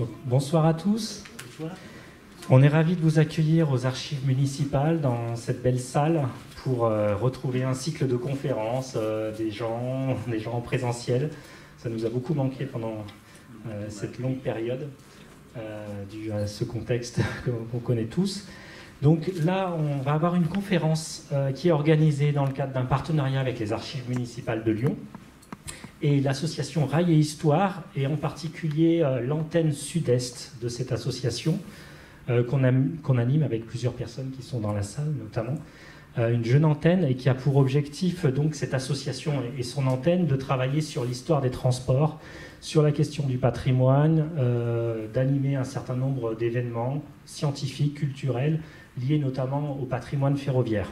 Donc, bonsoir à tous. On est ravis de vous accueillir aux archives municipales dans cette belle salle pour retrouver un cycle de conférences, des gens en présentiel. Ça nous a beaucoup manqué pendant cette longue période dû à ce contexte qu'on connaît tous. Donc là, on va avoir une conférence qui est organisée dans le cadre d'un partenariat avec les archives municipales de Lyon et l'association Rail et Histoire, et en particulier l'antenne sud-est de cette association qu'on anime avec plusieurs personnes qui sont dans la salle, notamment une jeune antenne, et qui a pour objectif, donc, cette association et son antenne, de travailler sur l'histoire des transports, sur la question du patrimoine, d'animer un certain nombre d'événements scientifiques, culturels, liés notamment au patrimoine ferroviaire.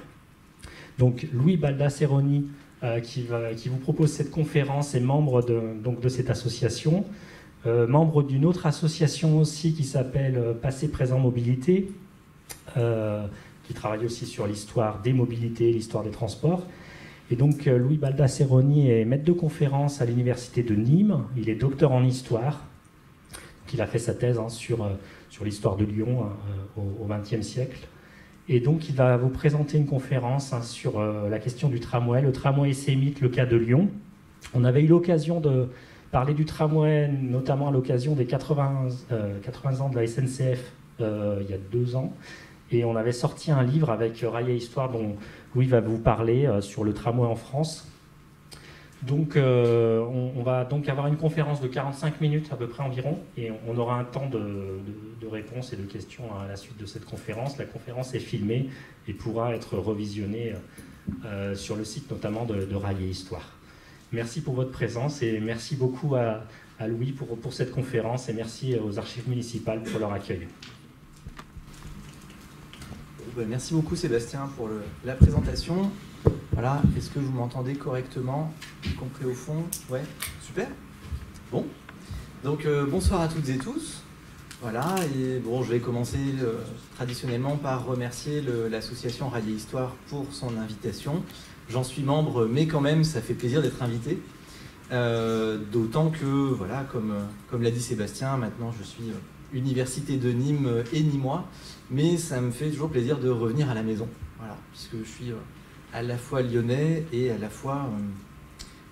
Donc Louis Baldasseroni, qui vous propose cette conférence, est membre de cette association, membre d'une autre association aussi qui s'appelle Passé, Présent, Mobilité, qui travaille aussi sur l'histoire des mobilités, l'histoire des transports. Et donc Louis Baldasseroni est maître de conférence à l'université de Nîmes, il est docteur en histoire, donc il a fait sa thèse sur l'histoire de Lyon au XXe siècle. Et donc il va vous présenter une conférence sur la question du tramway, le tramway et ses mythes, le cas de Lyon. On avait eu l'occasion de parler du tramway, notamment à l'occasion des 80 ans de la SNCF il y a 2 ans. Et on avait sorti un livre avec Rail et Histoire dont Louis va vous parler sur le tramway en France. Donc on va donc avoir une conférence de 45 minutes à peu près environ, et on aura un temps de réponses et de questions à la suite de cette conférence. La conférence est filmée et pourra être revisionnée sur le site notamment de Rail et Histoire. Merci pour votre présence et merci beaucoup à Louis pour cette conférence, et merci aux archives municipales pour leur accueil. Merci beaucoup Sébastien pour la présentation. Voilà, est-ce que vous m'entendez correctement, y compris au fond? Ouais, super. Bon, donc bonsoir à toutes et tous. Voilà, et bon, je vais commencer traditionnellement par remercier l'association Rail et Histoire pour son invitation. J'en suis membre, mais quand même, ça fait plaisir d'être invité. D'autant que, voilà, comme l'a dit Sébastien, maintenant je suis université de Nîmes et Nîmois, mais ça me fait toujours plaisir de revenir à la maison. Voilà, puisque je suis à la fois lyonnais et à la fois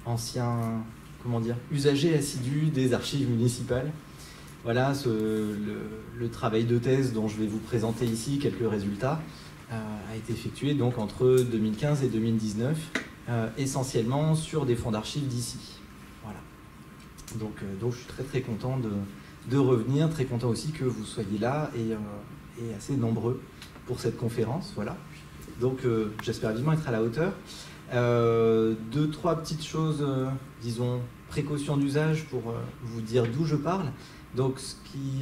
ancien, usager assidu des archives municipales. Voilà, le travail de thèse dont je vais vous présenter ici quelques résultats a été effectué donc entre 2015 et 2019, essentiellement sur des fonds d'archives d'ici. Voilà. Donc je suis très très content de revenir, très content aussi que vous soyez là et assez nombreux pour cette conférence. Voilà. Donc j'espère vivement être à la hauteur. 2-3 petites choses, disons, précautions d'usage pour vous dire d'où je parle. Donc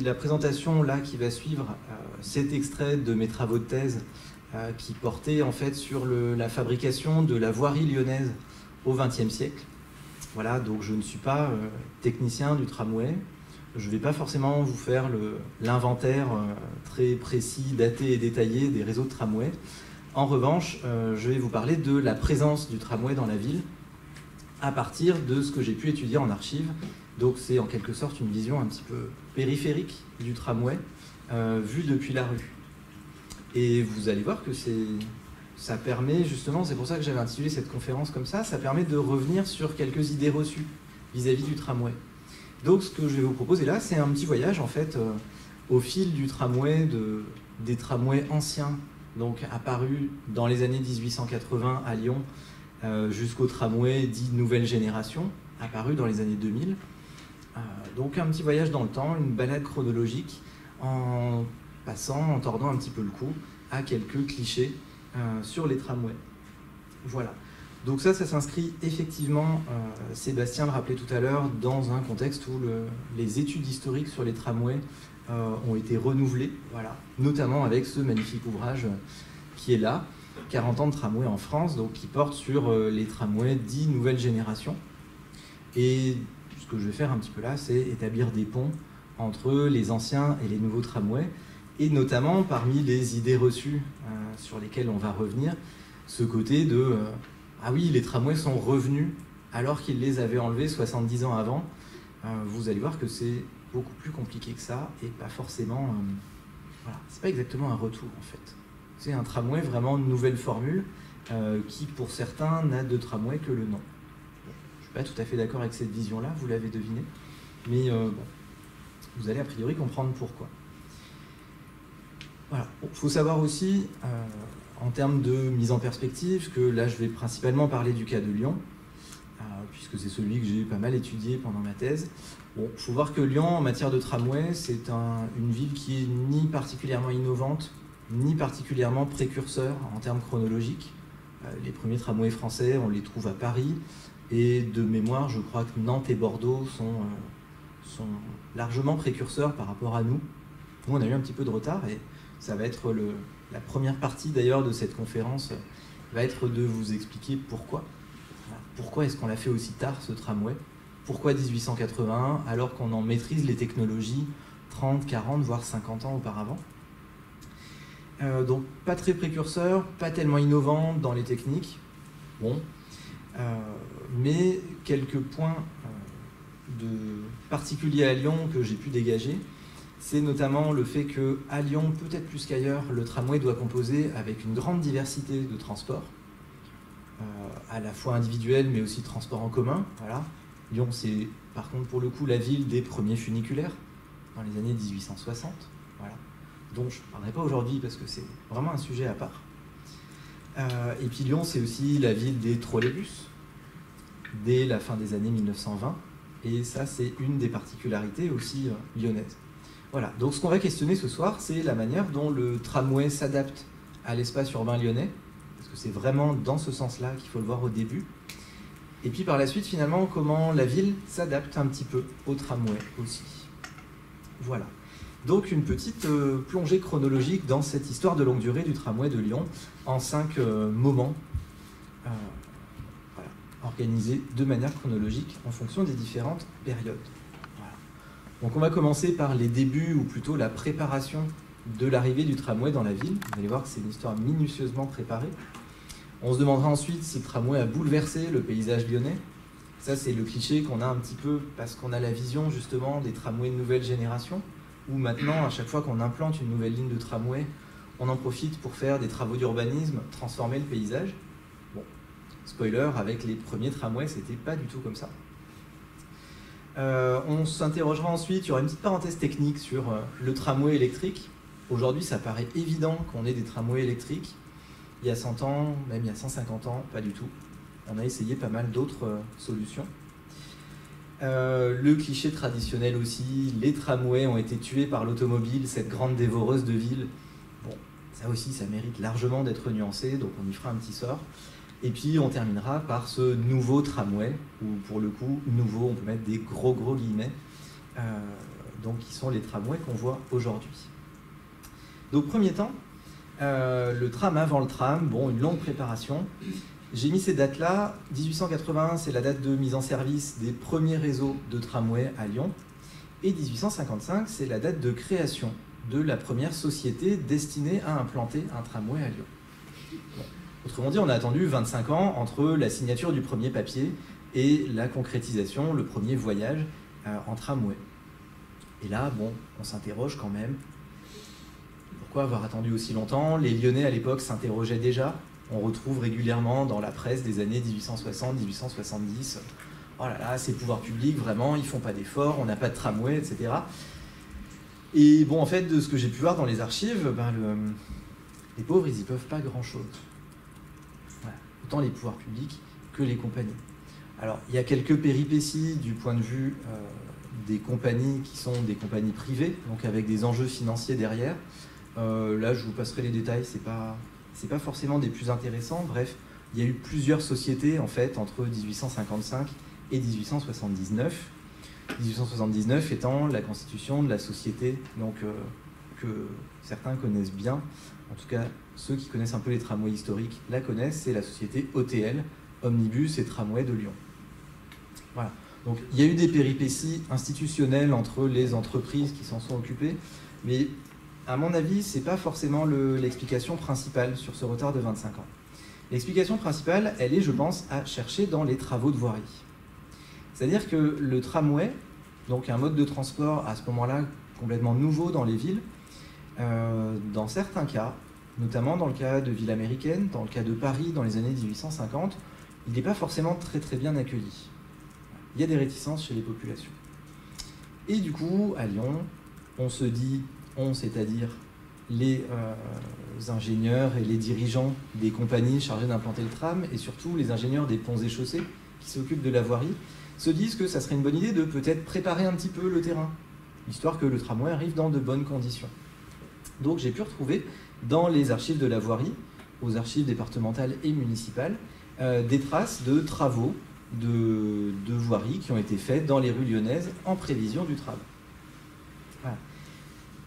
la présentation là qui va suivre, c'est extrait de mes travaux de thèse qui portaient en fait sur la fabrication de la voirie lyonnaise au XXe siècle. Voilà, donc je ne suis pas technicien du tramway. Je ne vais pas forcément vous faire l'inventaire très précis, daté et détaillé des réseaux de tramway. En revanche, je vais vous parler de la présence du tramway dans la ville à partir de ce que j'ai pu étudier en archives. Donc c'est en quelque sorte une vision un petit peu périphérique du tramway, vue depuis la rue. Et vous allez voir que ça permet justement, c'est pour ça que j'avais intitulé cette conférence comme ça permet de revenir sur quelques idées reçues vis-à-vis du tramway. Donc ce que je vais vous proposer là, c'est un petit voyage en fait au fil du tramway, des tramways anciens, donc apparus dans les années 1880 à Lyon, jusqu'au tramway dit nouvelle génération, apparu dans les années 2000. Donc un petit voyage dans le temps, une balade chronologique, en tordant un petit peu le cou à quelques clichés sur les tramways. Voilà. Donc ça s'inscrit effectivement, Sébastien le rappelait tout à l'heure, dans un contexte où les études historiques sur les tramways ont été renouvelées, voilà, notamment avec ce magnifique ouvrage qui est là, 40 ans de tramway en France, donc qui porte sur les tramways dits nouvelle génération. Et ce que je vais faire un petit peu là, c'est établir des ponts entre les anciens et les nouveaux tramways, et notamment parmi les idées reçues sur lesquelles on va revenir, ce côté de ah oui, les tramways sont revenus alors qu'ils les avaient enlevés 70 ans avant. Vous allez voir que c'est beaucoup plus compliqué que ça, et pas forcément... voilà, c'est pas exactement un retour, en fait. C'est un tramway vraiment une nouvelle formule, qui, pour certains, n'a de tramway que le nom. Je ne suis pas tout à fait d'accord avec cette vision-là, vous l'avez deviné, mais bon, vous allez a priori comprendre pourquoi. Voilà. Il faut savoir aussi, en termes de mise en perspective, que là je vais principalement parler du cas de Lyon, puisque c'est celui que j'ai pas mal étudié pendant ma thèse. Bon, il faut voir que Lyon, en matière de tramway, c'est une ville qui est ni particulièrement innovante, ni particulièrement précurseur en termes chronologiques. Les premiers tramways français, on les trouve à Paris, et de mémoire, je crois que Nantes et Bordeaux sont largement précurseurs par rapport à nous. Nous, on a eu un petit peu de retard, et ça va être la première partie d'ailleurs de cette conférence, va être de vous expliquer pourquoi. Pourquoi est-ce qu'on l'a fait aussi tard, ce tramway? Pourquoi 1881, alors qu'on en maîtrise les technologies 30, 40, voire 50 ans auparavant? Donc, pas très précurseur, pas tellement innovant dans les techniques. Bon, mais quelques points particuliers à Lyon que j'ai pu dégager, c'est notamment le fait qu'à Lyon, peut-être plus qu'ailleurs, le tramway doit composer avec une grande diversité de transports, à la fois individuels mais aussi transports en commun. Voilà. Lyon, c'est par contre pour le coup la ville des premiers funiculaires dans les années 1860. Voilà. Donc je ne parlerai pas aujourd'hui parce que c'est vraiment un sujet à part. Et puis Lyon, c'est aussi la ville des trolleybus dès la fin des années 1920. Et ça, c'est une des particularités aussi lyonnaises. Voilà, donc ce qu'on va questionner ce soir, c'est la manière dont le tramway s'adapte à l'espace urbain lyonnais, parce que c'est vraiment dans ce sens-là qu'il faut le voir au début. Et puis par la suite, finalement, comment la ville s'adapte un petit peu au tramway aussi. Voilà. Donc une petite plongée chronologique dans cette histoire de longue durée du tramway de Lyon, en 5 moments, voilà, organisés de manière chronologique en fonction des différentes périodes. Donc on va commencer par les débuts, ou plutôt la préparation de l'arrivée du tramway dans la ville. Vous allez voir que c'est une histoire minutieusement préparée. On se demandera ensuite si le tramway a bouleversé le paysage lyonnais. Ça, c'est le cliché qu'on a un petit peu parce qu'on a la vision justement des tramways de nouvelle génération, où maintenant, à chaque fois qu'on implante une nouvelle ligne de tramway, on en profite pour faire des travaux d'urbanisme, transformer le paysage. Bon, spoiler, avec les premiers tramways, c'était pas du tout comme ça. On s'interrogera ensuite, il y aura une petite parenthèse technique sur le tramway électrique. Aujourd'hui, ça paraît évident qu'on ait des tramways électriques. Il y a 100 ans, même il y a 150 ans, pas du tout. On a essayé pas mal d'autres solutions. Le cliché traditionnel aussi, les tramways ont été tués par l'automobile, cette grande dévoreuse de ville. Bon, ça aussi, ça mérite largement d'être nuancé, donc on y fera un petit sort. Et puis on terminera par ce nouveau tramway, où pour le coup, nouveau, on peut mettre des gros guillemets, donc qui sont les tramways qu'on voit aujourd'hui. Donc premier temps, le tram avant le tram, bon, une longue préparation. J'ai mis ces dates-là. 1881, c'est la date de mise en service des premiers réseaux de tramway à Lyon. Et 1855, c'est la date de création de la première société destinée à implanter un tramway à Lyon. Bon. Autrement dit, on a attendu 25 ans entre la signature du premier papier et la concrétisation, le premier voyage en tramway. Et là, bon, on s'interroge quand même. Pourquoi avoir attendu aussi longtemps? Les Lyonnais, à l'époque, s'interrogeaient déjà. On retrouve régulièrement dans la presse des années 1860-1870. Oh là là, ces pouvoirs publics, vraiment, ils font pas d'efforts, on n'a pas de tramway, etc. Et bon, en fait, de ce que j'ai pu voir dans les archives, les pauvres, ils y peuvent pas grand-chose. Voilà. Autant les pouvoirs publics que les compagnies. Alors, il y a quelques péripéties du point de vue des compagnies qui sont des compagnies privées, donc avec des enjeux financiers derrière. Là, je vous passerai les détails, c'est pas forcément des plus intéressants. Bref, il y a eu plusieurs sociétés, en fait, entre 1855 et 1879. 1879 étant la constitution de la société donc, que certains connaissent bien. En tout cas, ceux qui connaissent un peu les tramways historiques la connaissent, c'est la société OTL, Omnibus et Tramway de Lyon. Voilà. Donc, il y a eu des péripéties institutionnelles entre les entreprises qui s'en sont occupées, mais à mon avis, ce n'est pas forcément l'explication principale sur ce retard de 25 ans. L'explication principale, elle est, je pense, à chercher dans les travaux de voirie. C'est-à-dire que le tramway, Donc un mode de transport à ce moment-là complètement nouveau dans les villes. Dans certains cas, notamment dans le cas de villes américaines, dans le cas de Paris dans les années 1850, il n'est pas forcément très très bien accueilli. Il y a des réticences chez les populations. Et du coup, à Lyon, on se dit, c'est-à-dire les ingénieurs et les dirigeants des compagnies chargées d'implanter le tram, et surtout les ingénieurs des ponts et chaussées qui s'occupent de la voirie, se disent que ça serait une bonne idée de peut-être préparer un petit peu le terrain, histoire que le tramway arrive dans de bonnes conditions. Donc j'ai pu retrouver dans les archives de la voirie, aux archives départementales et municipales, des traces de travaux de voirie qui ont été faits dans les rues lyonnaises en prévision du tram. Voilà.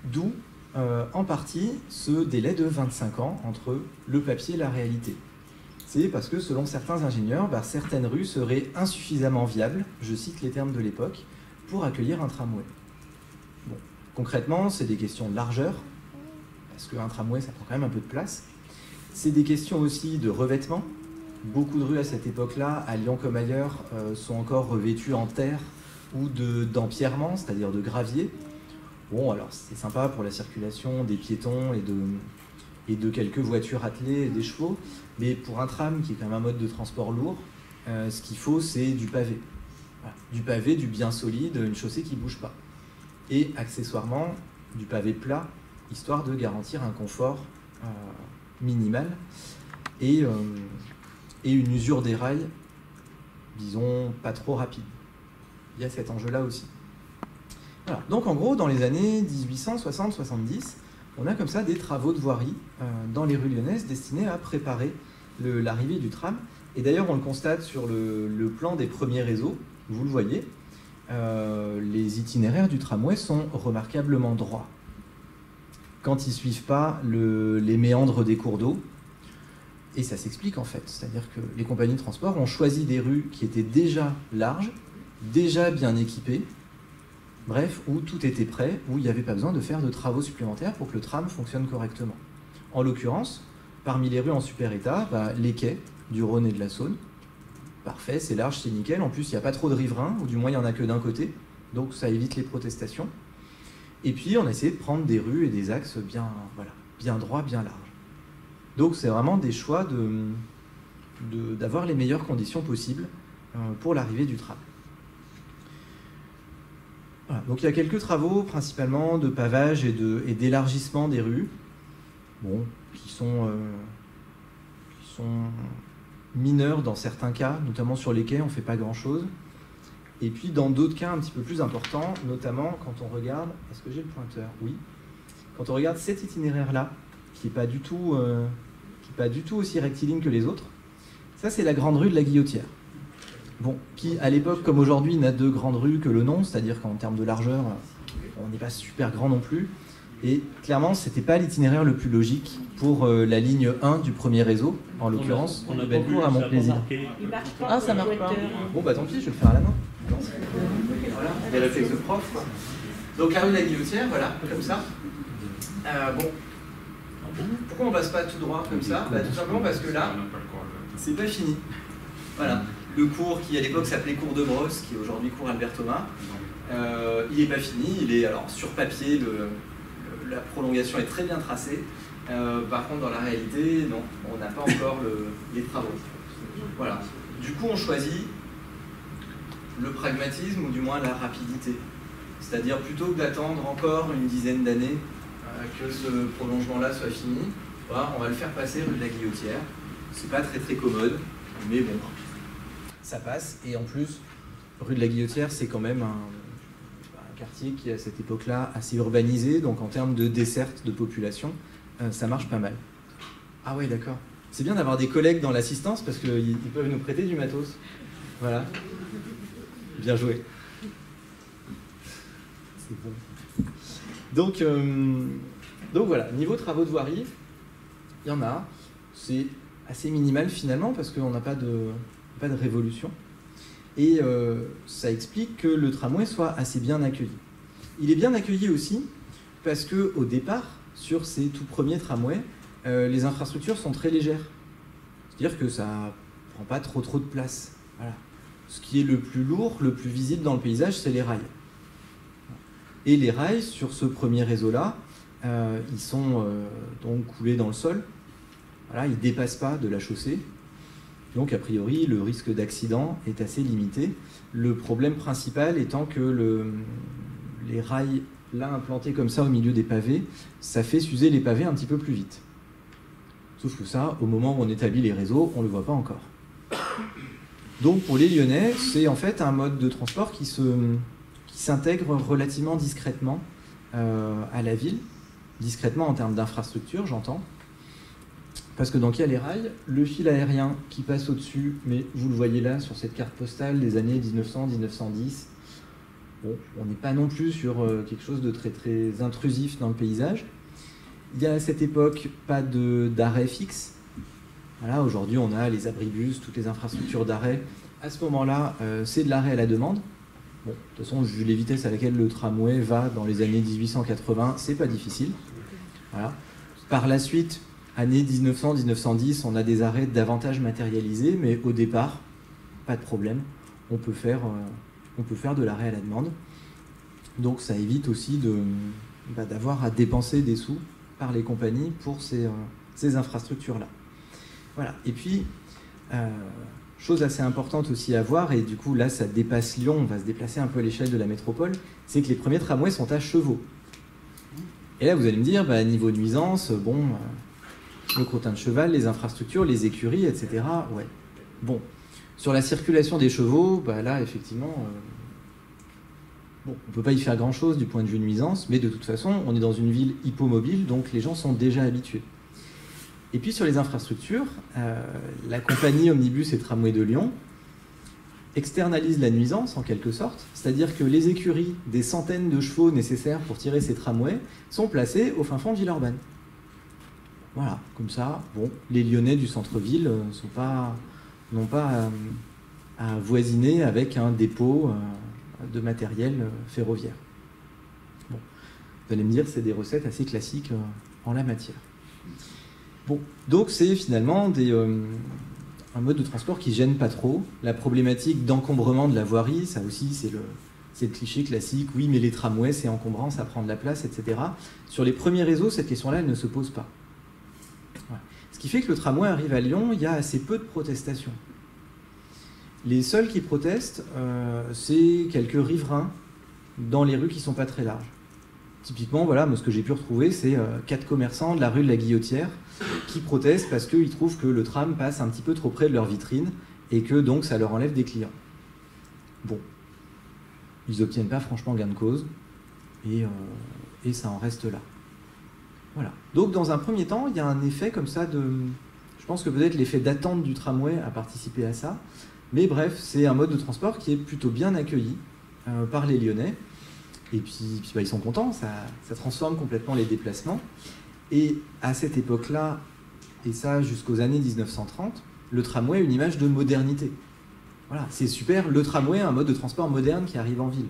D'où, en partie, ce délai de 25 ans entre le papier et la réalité. C'est parce que, selon certains ingénieurs, certaines rues seraient insuffisamment viables, je cite les termes de l'époque, pour accueillir un tramway. Bon. Concrètement, c'est des questions de largeur, parce qu'un tramway, ça prend quand même un peu de place. C'est des questions aussi de revêtement. Beaucoup de rues à cette époque-là, à Lyon comme ailleurs, sont encore revêtues en terre ou d'empierrement, c'est-à-dire de gravier. Bon, alors c'est sympa pour la circulation des piétons et de quelques voitures attelées et des chevaux, mais pour un tram, qui est quand même un mode de transport lourd, ce qu'il faut, c'est du pavé. Voilà. Du pavé, du bien solide, une chaussée qui ne bouge pas. Et accessoirement, du pavé plat, histoire de garantir un confort minimal et une usure des rails, disons, pas trop rapide. Il y a cet enjeu-là aussi. Voilà. Donc en gros, dans les années 1860-70, on a comme ça des travaux de voirie dans les rues lyonnaises destinés à préparer l'arrivée du tram. Et d'ailleurs, on le constate sur le plan des premiers réseaux, vous le voyez, les itinéraires du tramway sont remarquablement droits. Quand ils ne suivent pas les méandres des cours d'eau. Et ça s'explique en fait, c'est-à-dire que les compagnies de transport ont choisi des rues qui étaient déjà larges, déjà bien équipées, bref, où tout était prêt, où il n'y avait pas besoin de faire de travaux supplémentaires pour que le tram fonctionne correctement. En l'occurrence, parmi les rues en super état, les quais du Rhône et de la Saône, parfait, c'est large, c'est nickel, en plus il n'y a pas trop de riverains, ou du moins il n'y en a que d'un côté, donc ça évite les protestations. Et puis on a essayé de prendre des rues et des axes bien droits, bien larges. Donc c'est vraiment des choix d'avoir les meilleures conditions possibles pour l'arrivée du tram. Voilà. Donc il y a quelques travaux, principalement de pavage et d'élargissement des rues, bon, qui sont mineurs dans certains cas, notamment sur les quais, on ne fait pas grand-chose. Et puis dans d'autres cas un petit peu plus importants, notamment quand on regarde, est-ce que j'ai le pointeur? Oui. Quand on regarde cet itinéraire-là, qui n'est pas du tout aussi rectiligne que les autres, ça c'est la grande rue de la Guillotière. Bon, qui à l'époque comme aujourd'hui n'a de grande rue que le nom, c'est-à-dire qu'en termes de largeur, on n'est pas super grand non plus. Et clairement, c'était pas l'itinéraire le plus logique pour la ligne 1 du premier réseau, en l'occurrence, de Bellecour à Montplaisir. Ah, ça marche pas. Bon, tant pis, je vais le faire à la main. Voilà, les réflexes de prof. Donc la rue de la Guillotière, voilà, comme ça. Pourquoi on passe pas tout droit comme ça? Tout simplement parce que là, c'est pas fini. Voilà. Le cours qui à l'époque s'appelait cours de Brosse, qui est aujourd'hui cours Albert Thomas, il n'est pas fini. Il est alors sur papier, la prolongation est très bien tracée. Par contre, dans la réalité, non, on n'a pas encore les travaux. Voilà. Du coup, on choisit le pragmatisme ou du moins la rapidité. C'est-à-dire plutôt que d'attendre encore une dizaine d'années que ce prolongement-là soit fini, voilà, on va le faire passer rue de la Guillotière. C'est pas très très commode, mais bon, ça passe. Et en plus, rue de la Guillotière, c'est quand même un quartier qui est à cette époque-là assez urbanisé, donc en termes de desserte de population, ça marche pas mal. Ah ouais, d'accord. C'est bien d'avoir des collègues dans l'assistance parce qu'ils peuvent nous prêter du matos. Voilà. Bien joué. C'est bon. Donc voilà, niveau travaux de voirie, il y en a. C'est assez minimal finalement parce qu'on n'a pas de révolution. Et ça explique que le tramway soit assez bien accueilli. Il est bien accueilli aussi parce qu'au départ, sur ces tout premiers tramways, les infrastructures sont très légères. C'est-à-dire que ça ne prend pas trop de place. Voilà. Ce qui est le plus lourd, le plus visible dans le paysage, c'est les rails. Et les rails, sur ce premier réseau-là, ils sont donc coulés dans le sol. Voilà, ils ne dépassent pas de la chaussée. Donc, a priori, le risque d'accident est assez limité. Le problème principal étant que les rails, là, implantés comme ça au milieu des pavés, ça fait s'user les pavés un petit peu plus vite. Sauf que ça, au moment où on établit les réseaux, on ne le voit pas encore. Donc, pour les Lyonnais, c'est en fait un mode de transport qui s'intègre relativement discrètement à la ville. Discrètement en termes d'infrastructure, j'entends. Parce que donc il y a les rails, le fil aérien qui passe au-dessus, mais vous le voyez là sur cette carte postale des années 1900-1910. Bon, on n'est pas non plus sur quelque chose de très très intrusif dans le paysage. Il y a à cette époque pas d'arrêt fixe. Voilà, aujourd'hui on a les abribus, toutes les infrastructures d'arrêt. À ce moment-là, c'est de l'arrêt à la demande. Bon, de toute façon, vu les vitesses à laquelle le tramway va dans les années 1880, c'est pas difficile. Voilà. Par la suite, années 1900-1910, on a des arrêts davantage matérialisés, mais au départ, pas de problème. On peut faire de l'arrêt à la demande. Donc ça évite aussi d'avoir à dépenser des sous par les compagnies pour ces infrastructures-là. Voilà. Et puis, chose assez importante aussi à voir, et du coup là ça dépasse Lyon, on va se déplacer un peu à l'échelle de la métropole, c'est que les premiers tramways sont à chevaux. Et là vous allez me dire, niveau nuisance, le crottin de cheval, les infrastructures, les écuries, etc. Ouais. Bon, sur la circulation des chevaux, là effectivement, on ne peut pas y faire grand-chose du point de vue nuisance, mais de toute façon, on est dans une ville hippomobile, donc les gens sont déjà habitués. Et puis sur les infrastructures, la compagnie Omnibus et Tramway de Lyon externalise la nuisance en quelque sorte, c'est-à-dire que les écuries des centaines de chevaux nécessaires pour tirer ces tramways sont placées au fin fond de Villeurbanne. Voilà, comme ça, les Lyonnais du centre-ville n'ont pas à voisiner avec un dépôt de matériel ferroviaire. Bon, vous allez me dire, c'est des recettes assez classiques en la matière. Bon, donc c'est finalement un mode de transport qui gêne pas trop. La problématique d'encombrement de la voirie, ça aussi c'est le cliché classique, oui mais les tramways c'est encombrant, ça prend de la place, etc. Sur les premiers réseaux, cette question-là, elle ne se pose pas. Voilà. Ce qui fait que le tramway arrive à Lyon, il y a assez peu de protestations. Les seuls qui protestent, c'est quelques riverains dans les rues qui ne sont pas très larges. Typiquement, voilà, moi, ce que j'ai pu retrouver, c'est 4 commerçants de la rue de la Guillotière qui protestent parce qu'ils trouvent que le tram passe un petit peu trop près de leur vitrine et que donc ça leur enlève des clients. Bon, ils n'obtiennent pas franchement gain de cause et ça en reste là. Voilà. Donc dans un premier temps, il y a un effet comme ça je pense que peut-être l'effet d'attente du tramway a participé à ça. Mais bref, c'est un mode de transport qui est plutôt bien accueilli par les Lyonnais. Et puis ils sont contents, ça transforme complètement les déplacements. Et à cette époque-là, et ça jusqu'aux années 1930, le tramway a une image de modernité. Voilà, c'est super, le tramway, un mode de transport moderne qui arrive en ville.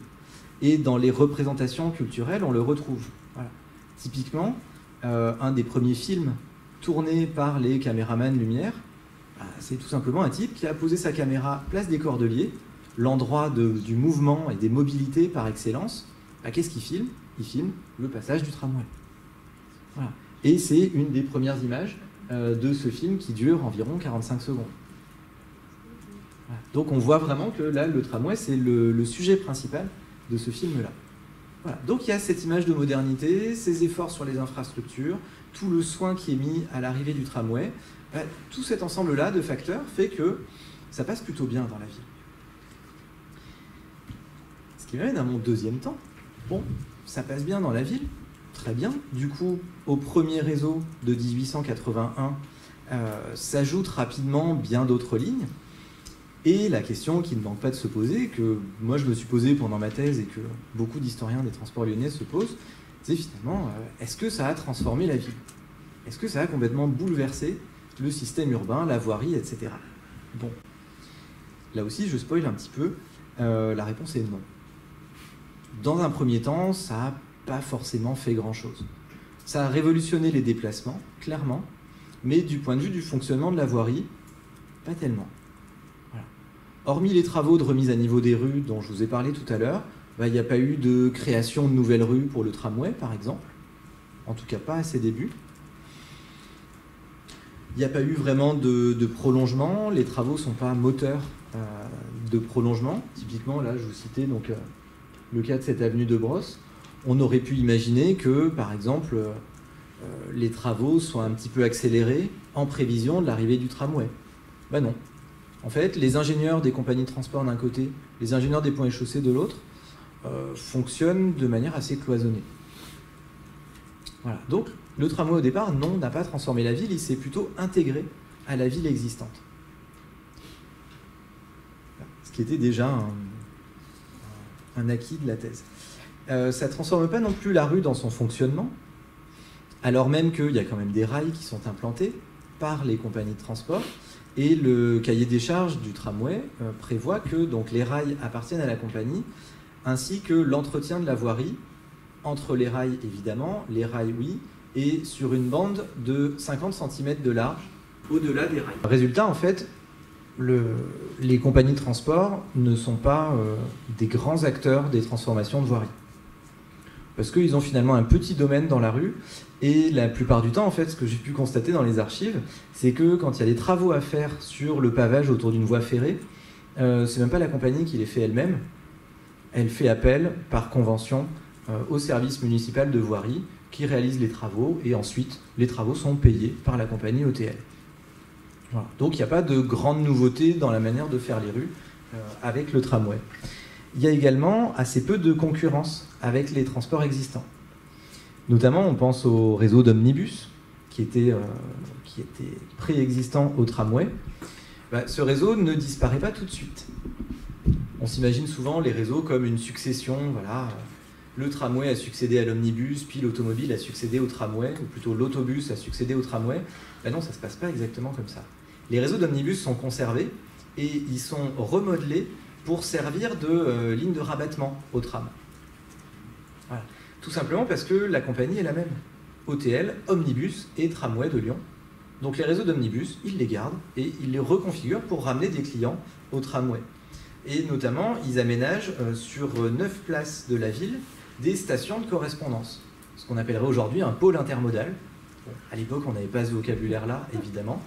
Et dans les représentations culturelles, on le retrouve. Voilà. Typiquement, un des premiers films tournés par les caméramans Lumière, c'est tout simplement un type qui a posé sa caméra place des Cordeliers, l'endroit du mouvement et des mobilités par excellence. Qu'est-ce qu'il filme ? Il filme le passage du tramway. Voilà. Et c'est une des premières images de ce film qui dure environ 45 secondes. Voilà. Donc on voit vraiment que là, le tramway, c'est le sujet principal de ce film-là. Voilà. Donc il y a cette image de modernité, ces efforts sur les infrastructures, tout le soin qui est mis à l'arrivée du tramway. Tout cet ensemble-là de facteurs fait que ça passe plutôt bien dans la ville. Ce qui m'amène à mon deuxième temps. Bon, ça passe bien dans la ville, très bien. Du coup, au premier réseau de 1881, s'ajoutent rapidement bien d'autres lignes. Et la question qui ne manque pas de se poser, que moi je me suis posée pendant ma thèse et que beaucoup d'historiens des transports lyonnais se posent, c'est finalement, est-ce que ça a transformé la ville ? Est-ce que ça a complètement bouleversé le système urbain, la voirie, etc. Bon, là aussi je spoil un petit peu, la réponse est non. Dans un premier temps, ça n'a pas forcément fait grand-chose. Ça a révolutionné les déplacements, clairement, mais du point de vue du fonctionnement de la voirie, pas tellement. Voilà. Hormis les travaux de remise à niveau des rues dont je vous ai parlé tout à l'heure, il n'y a pas eu de création de nouvelles rues pour le tramway, par exemple. En tout cas, pas à ses débuts. Il n'y a pas eu vraiment de prolongement. Les travaux ne sont pas moteurs de prolongement. Typiquement, là, je vous citais donc, le cas de cette avenue de Brosse. On aurait pu imaginer que, par exemple, les travaux soient un petit peu accélérés en prévision de l'arrivée du tramway. Ben non. En fait, les ingénieurs des compagnies de transport d'un côté, les ingénieurs des ponts et chaussées de l'autre, fonctionnent de manière assez cloisonnée. Voilà. Donc, le tramway au départ, non, n'a pas transformé la ville, il s'est plutôt intégré à la ville existante. Ce qui était déjà un acquis de la thèse. Ça ne transforme pas non plus la rue dans son fonctionnement, alors même qu'il y a quand même des rails qui sont implantés par les compagnies de transport, et le cahier des charges du tramway prévoit que donc, les rails appartiennent à la compagnie, ainsi que l'entretien de la voirie, entre les rails évidemment, les rails oui, et sur une bande de 50 cm de large au-delà des rails. Résultat, en fait, les compagnies de transport ne sont pas des grands acteurs des transformations de voirie. Parce qu'ils ont finalement un petit domaine dans la rue, et la plupart du temps, en fait, ce que j'ai pu constater dans les archives, c'est que quand il y a des travaux à faire sur le pavage autour d'une voie ferrée, c'est même pas la compagnie qui les fait elle-même, elle fait appel par convention au service municipal de voirie qui réalise les travaux, et ensuite les travaux sont payés par la compagnie OTL. Voilà. Donc il n'y a pas de grande nouveauté dans la manière de faire les rues avec le tramway. Il y a également assez peu de concurrence avec les transports existants. Notamment, on pense au réseau d'omnibus qui était préexistant au tramway. Ce réseau ne disparaît pas tout de suite. On s'imagine souvent les réseaux comme une succession, voilà. Le tramway a succédé à l'omnibus, puis l'automobile a succédé au tramway, ou plutôt l'autobus a succédé au tramway. Ben non, ça ne se passe pas exactement comme ça. Les réseaux d'omnibus sont conservés et ils sont remodelés pour servir de ligne de rabattement au tram. Voilà. Tout simplement parce que la compagnie est la même. OTL, Omnibus et Tramway de Lyon. Donc les réseaux d'omnibus, ils les gardent et ils les reconfigurent pour ramener des clients au tramway. Et notamment, ils aménagent sur 9 places de la ville des stations de correspondance, ce qu'on appellerait aujourd'hui un pôle intermodal. Bon, à l'époque, on n'avait pas ce vocabulaire-là, évidemment,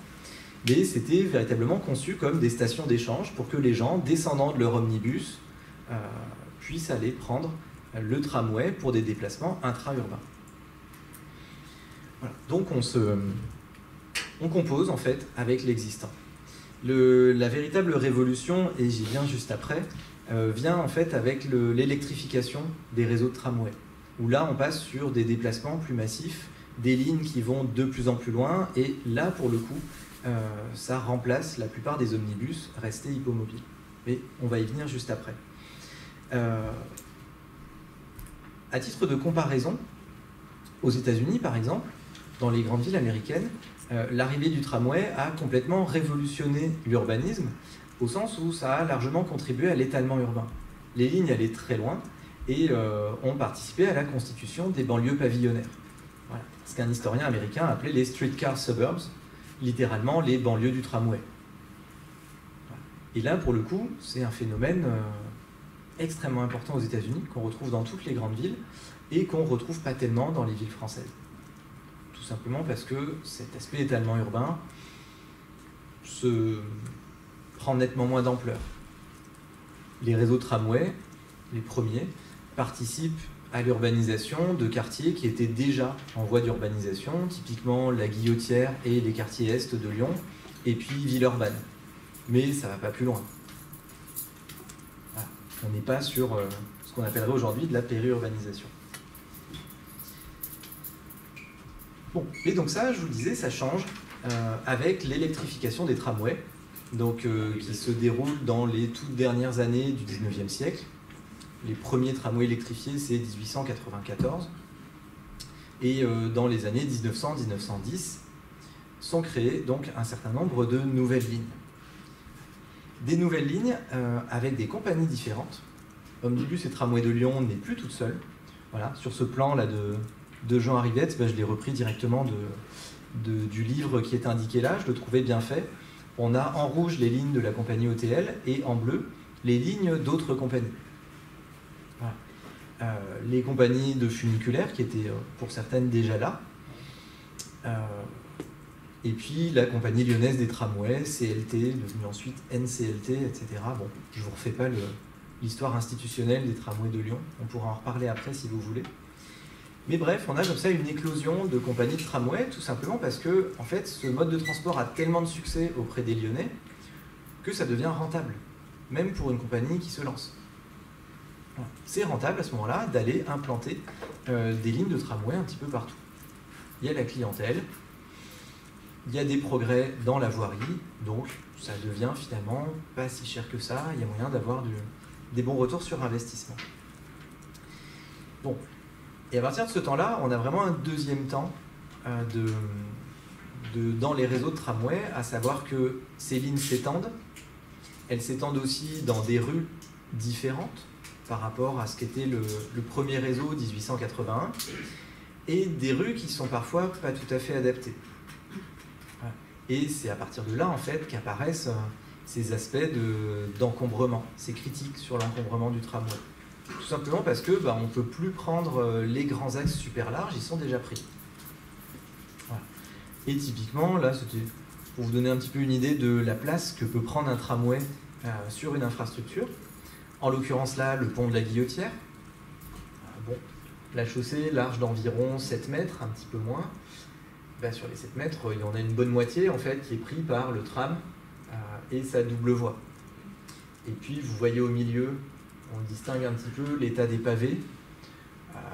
mais c'était véritablement conçu comme des stations d'échange pour que les gens, descendant de leur omnibus, puissent aller prendre le tramway pour des déplacements intra-urbains. Voilà. Donc on compose en fait avec l'existant. La véritable révolution, et j'y viens juste après, vient en fait avec l'électrification des réseaux de tramway, où là on passe sur des déplacements plus massifs, des lignes qui vont de plus en plus loin, et là pour le coup ça remplace la plupart des omnibus restés hippomobiles. Mais on va y venir juste après. À titre de comparaison, aux États-Unis par exemple, dans les grandes villes américaines, l'arrivée du tramway a complètement révolutionné l'urbanisme, au sens où ça a largement contribué à l'étalement urbain. Les lignes allaient très loin et ont participé à la constitution des banlieues pavillonnaires. Voilà. Ce qu'un historien américain appelait les streetcar suburbs, littéralement les banlieues du tramway. Voilà. Et là, pour le coup, c'est un phénomène extrêmement important aux États-Unis, qu'on retrouve dans toutes les grandes villes et qu'on ne retrouve pas tellement dans les villes françaises. Tout simplement parce que cet aspect étalement urbain prend nettement moins d'ampleur. Les réseaux tramway, les premiers, participent à l'urbanisation de quartiers qui étaient déjà en voie d'urbanisation, typiquement la Guillotière et les quartiers est de Lyon, et puis Villeurbanne. Mais ça ne va pas plus loin. Voilà. On n'est pas sur ce qu'on appellerait aujourd'hui de la périurbanisation. Bon, et donc ça, je vous le disais, ça change avec l'électrification des tramways, donc, qui se déroule dans les toutes dernières années du 19e siècle. Les premiers tramways électrifiés, c'est 1894. Et dans les années 1900-1910, sont créées donc un certain nombre de nouvelles lignes. Des nouvelles lignes avec des compagnies différentes. Omnibus et Tramway de Lyon n'est plus toute seule. Voilà, sur ce plan-là de Jean Arrivette, je l'ai repris directement du livre qui est indiqué là, je le trouvais bien fait. On a en rouge les lignes de la compagnie OTL et en bleu les lignes d'autres compagnies. Voilà. les compagnies de funiculaires qui étaient pour certaines déjà là, et puis la compagnie lyonnaise des tramways, CLT, devenue ensuite NCLT, etc. Bon, je ne vous refais pas l'histoire institutionnelle des tramways de Lyon, on pourra en reparler après si vous voulez. Mais bref, on a comme ça une éclosion de compagnies de tramway, tout simplement parce que en fait, ce mode de transport a tellement de succès auprès des Lyonnais que ça devient rentable, même pour une compagnie qui se lance. C'est rentable à ce moment-là d'aller implanter des lignes de tramway un petit peu partout. Il y a la clientèle, il y a des progrès dans la voirie, donc ça devient finalement pas si cher que ça, il y a moyen d'avoir des bons retours sur investissement. Bon. Et à partir de ce temps-là, on a vraiment un deuxième temps dans les réseaux de tramway, à savoir que ces lignes s'étendent. Elles s'étendent aussi dans des rues différentes par rapport à ce qu'était le premier réseau 1881, et des rues qui sont parfois pas tout à fait adaptées. Et c'est à partir de là, en fait, qu'apparaissent ces aspects d'encombrement, ces critiques sur l'encombrement du tramway. Tout simplement parce que on ne peut plus prendre les grands axes super larges, ils sont déjà pris. Voilà. Et typiquement, là, c'était pour vous donner un petit peu une idée de la place que peut prendre un tramway sur une infrastructure. En l'occurrence là, le pont de la Guillotière. Bon, la chaussée large d'environ 7 mètres, un petit peu moins. Sur les 7 mètres, il y en a une bonne moitié en fait qui est pris par le tram et sa double voie. Et puis vous voyez au milieu, on distingue un petit peu l'état des pavés.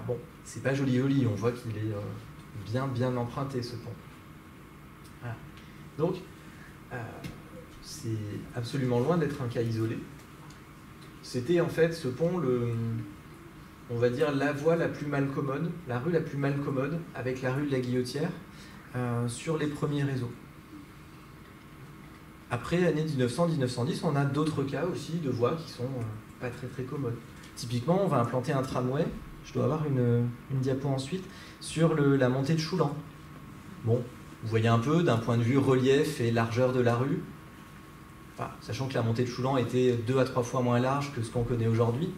Bon, c'est pas joli, on voit qu'il est bien emprunté ce pont. Voilà. Donc, c'est absolument loin d'être un cas isolé. C'était en fait ce pont, on va dire la voie la plus mal commode, la rue la plus mal commode, avec la rue de la Guillotière, sur les premiers réseaux. Après, années 1900-1910, on a d'autres cas aussi de voies qui sont pas très commodes. Typiquement, on va implanter un tramway, je dois avoir une diapo ensuite, sur la montée de Choulan. Bon, vous voyez un peu d'un point de vue relief et largeur de la rue, sachant que la montée de Choulan était 2 à 3 fois moins large que ce qu'on connaît aujourd'hui,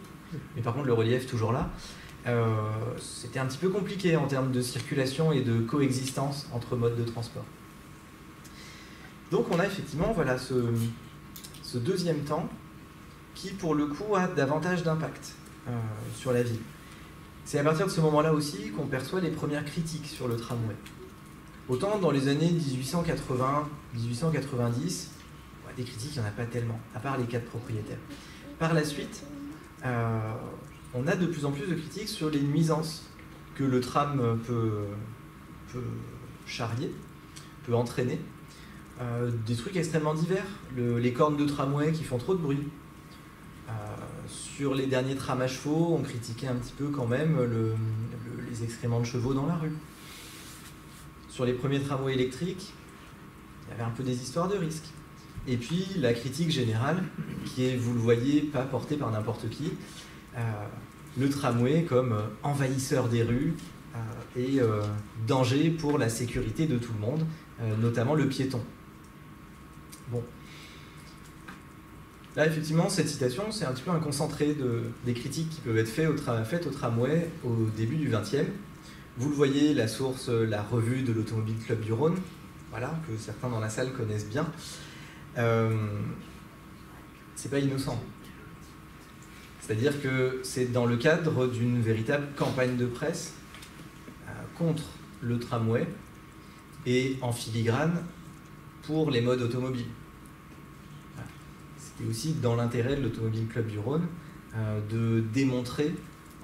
mais par contre le relief toujours là, c'était un petit peu compliqué en termes de circulation et de coexistence entre modes de transport. Donc on a effectivement ce deuxième temps qui pour le coup a davantage d'impact sur la ville. C'est à partir de ce moment-là aussi qu'on perçoit les premières critiques sur le tramway. Autant dans les années 1880-1890, des critiques, il n'y en a pas tellement, à part les 4 propriétaires. Par la suite, on a de plus en plus de critiques sur les nuisances que le tram peut charrier, peut entraîner. Des trucs extrêmement divers, les cornes de tramway qui font trop de bruit. Sur les derniers trams à chevaux, on critiquait un petit peu quand même les excréments de chevaux dans la rue. Sur les premiers tramways électriques, il y avait un peu des histoires de risques. Et puis la critique générale, qui est, vous le voyez, pas portée par n'importe qui, le tramway comme envahisseur des rues et danger pour la sécurité de tout le monde, notamment le piéton. Bon. Là, effectivement, cette citation, c'est un petit peu un concentré des critiques qui peuvent être faites au tramway au début du XXe. Vous le voyez, la source, la revue de l'Automobile Club du Rhône, voilà, que certains dans la salle connaissent bien. C'est pas innocent. C'est-à-dire que c'est dans le cadre d'une véritable campagne de presse contre le tramway et en filigrane pour les modes automobiles. C'était aussi dans l'intérêt de l'Automobile Club du Rhône de démontrer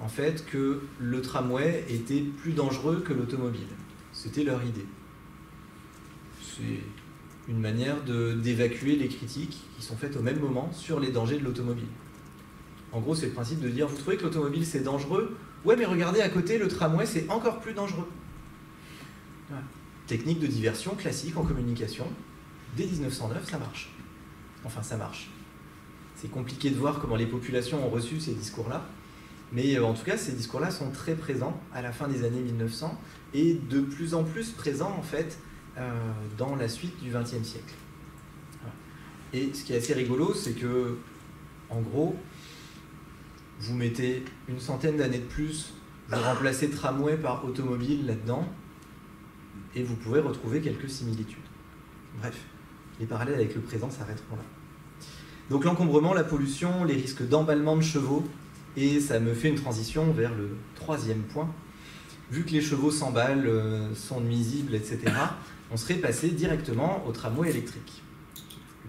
en fait que le tramway était plus dangereux que l'automobile. C'était leur idée. C'est une manière d'évacuer les critiques qui sont faites au même moment sur les dangers de l'automobile. En gros, c'est le principe de dire, vous trouvez que l'automobile c'est dangereux? Ouais, mais regardez à côté, le tramway c'est encore plus dangereux. Voilà. Technique de diversion classique en communication. Dès 1909, ça marche. Enfin, ça marche. C'est compliqué de voir comment les populations ont reçu ces discours-là, mais en tout cas, ces discours-là sont très présents à la fin des années 1900 et de plus en plus présents en fait dans la suite du XXe siècle. Voilà. Et ce qui est assez rigolo, c'est que, en gros, vous mettez une centaine d'années de plus, vous remplacez tramway par automobile là-dedans, et vous pouvez retrouver quelques similitudes. Bref, les parallèles avec le présent s'arrêteront là. Donc l'encombrement, la pollution, les risques d'emballement de chevaux, et ça me fait une transition vers le troisième point. Vu que les chevaux s'emballent, sont nuisibles, etc., on serait passé directement au tramway électrique.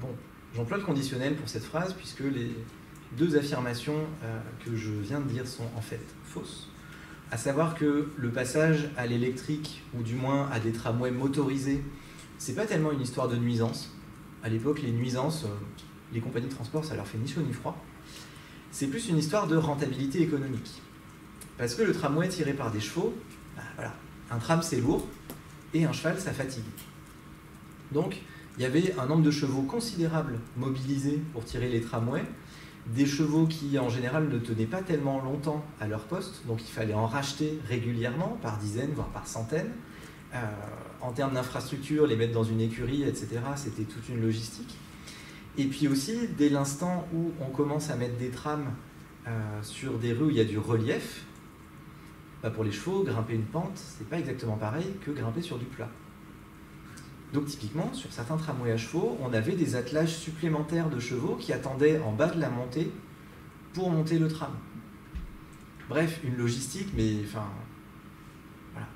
Bon, j'emploie le conditionnel pour cette phrase, puisque les deux affirmations que je viens de dire sont en fait fausses. À savoir que le passage à l'électrique, ou du moins à des tramways motorisés, c'est pas tellement une histoire de nuisance. À l'époque, les nuisances, les compagnies de transport, ça leur fait ni chaud ni froid. C'est plus une histoire de rentabilité économique. Parce que le tramway tiré par des chevaux, voilà, un tram c'est lourd, et un cheval ça fatigue. Donc, il y avait un nombre de chevaux considérable mobilisés pour tirer les tramways, des chevaux qui en général ne tenaient pas tellement longtemps à leur poste, donc il fallait en racheter régulièrement, par dizaines, voire par centaines. En termes d'infrastructure, les mettre dans une écurie, etc., c'était toute une logistique. Et puis aussi, dès l'instant où on commence à mettre des trams sur des rues où il y a du relief, pour les chevaux, grimper une pente, c'est pas exactement pareil que grimper sur du plat. Donc typiquement, sur certains tramways à chevaux, on avait des attelages supplémentaires de chevaux qui attendaient en bas de la montée pour monter le tram. Bref, une logistique, mais enfin, voilà,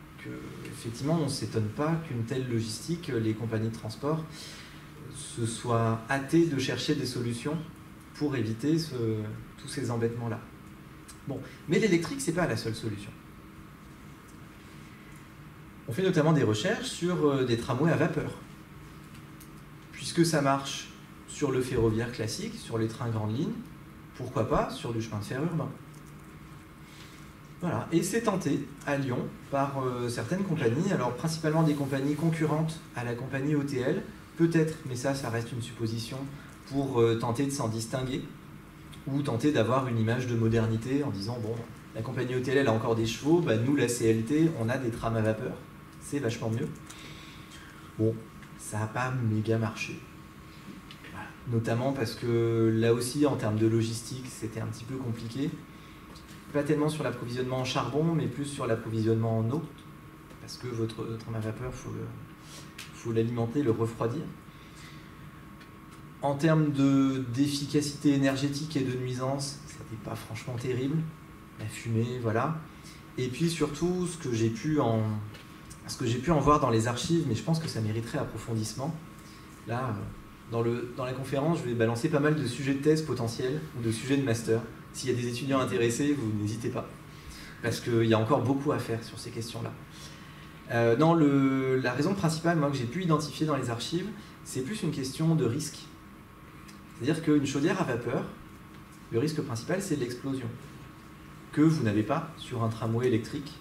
effectivement, on ne s'étonne pas qu'une telle logistique, les compagnies de transport se soient hâtées de chercher des solutions pour éviter tous ces embêtements-là. Bon, mais l'électrique, c'est pas la seule solution. On fait notamment des recherches sur des tramways à vapeur. Puisque ça marche sur le ferroviaire classique, sur les trains grande ligne, pourquoi pas sur du chemin de fer urbain. Voilà. Et c'est tenté à Lyon par certaines compagnies, alors principalement des compagnies concurrentes à la compagnie OTL, peut-être, mais ça reste une supposition, pour tenter de s'en distinguer, ou tenter d'avoir une image de modernité en disant, bon, la compagnie OTL elle a encore des chevaux, nous la CLT, on a des trams à vapeur. C'est vachement mieux. Bon, ça n'a pas méga marché. Voilà. Notamment parce que là aussi, en termes de logistique, c'était un petit peu compliqué. Pas tellement sur l'approvisionnement en charbon, mais plus sur l'approvisionnement en eau. Parce que votre tram à vapeur, faut l'alimenter, le refroidir. En termes d'efficacité énergétique et de nuisance, c'était pas franchement terrible. La fumée, voilà. Et puis surtout, ce que j'ai pu en voir dans les archives, mais je pense que ça mériterait approfondissement. Là, dans la conférence, je vais balancer pas mal de sujets de thèse potentiels ou de sujets de master. S'il y a des étudiants intéressés, vous n'hésitez pas. Parce qu'il y a encore beaucoup à faire sur ces questions-là. La raison principale, moi, que j'ai pu identifier dans les archives, c'est plus une question de risque. C'est-à-dire qu'une chaudière à vapeur, le risque principal, c'est l'explosion. Que vous n'avez pas sur un tramway électrique.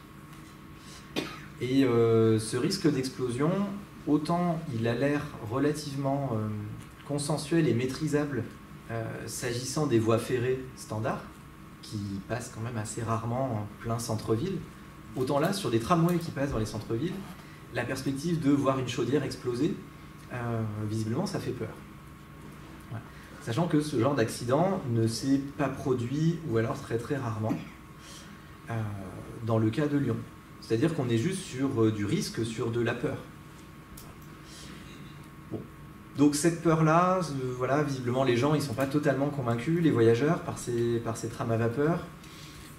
Et ce risque d'explosion, autant il a l'air relativement consensuel et maîtrisable s'agissant des voies ferrées standards, qui passent quand même assez rarement en plein centre-ville, autant là, sur des tramways qui passent dans les centres-villes, la perspective de voir une chaudière exploser, visiblement, ça fait peur. Ouais. Sachant que ce genre d'accident ne s'est pas produit, ou alors très très rarement, dans le cas de Lyon. C'est-à-dire qu'on est juste sur du risque, sur de la peur. Bon. Donc cette peur-là, voilà, visiblement les gens ils ne sont pas totalement convaincus, les voyageurs, par ces trams à vapeur.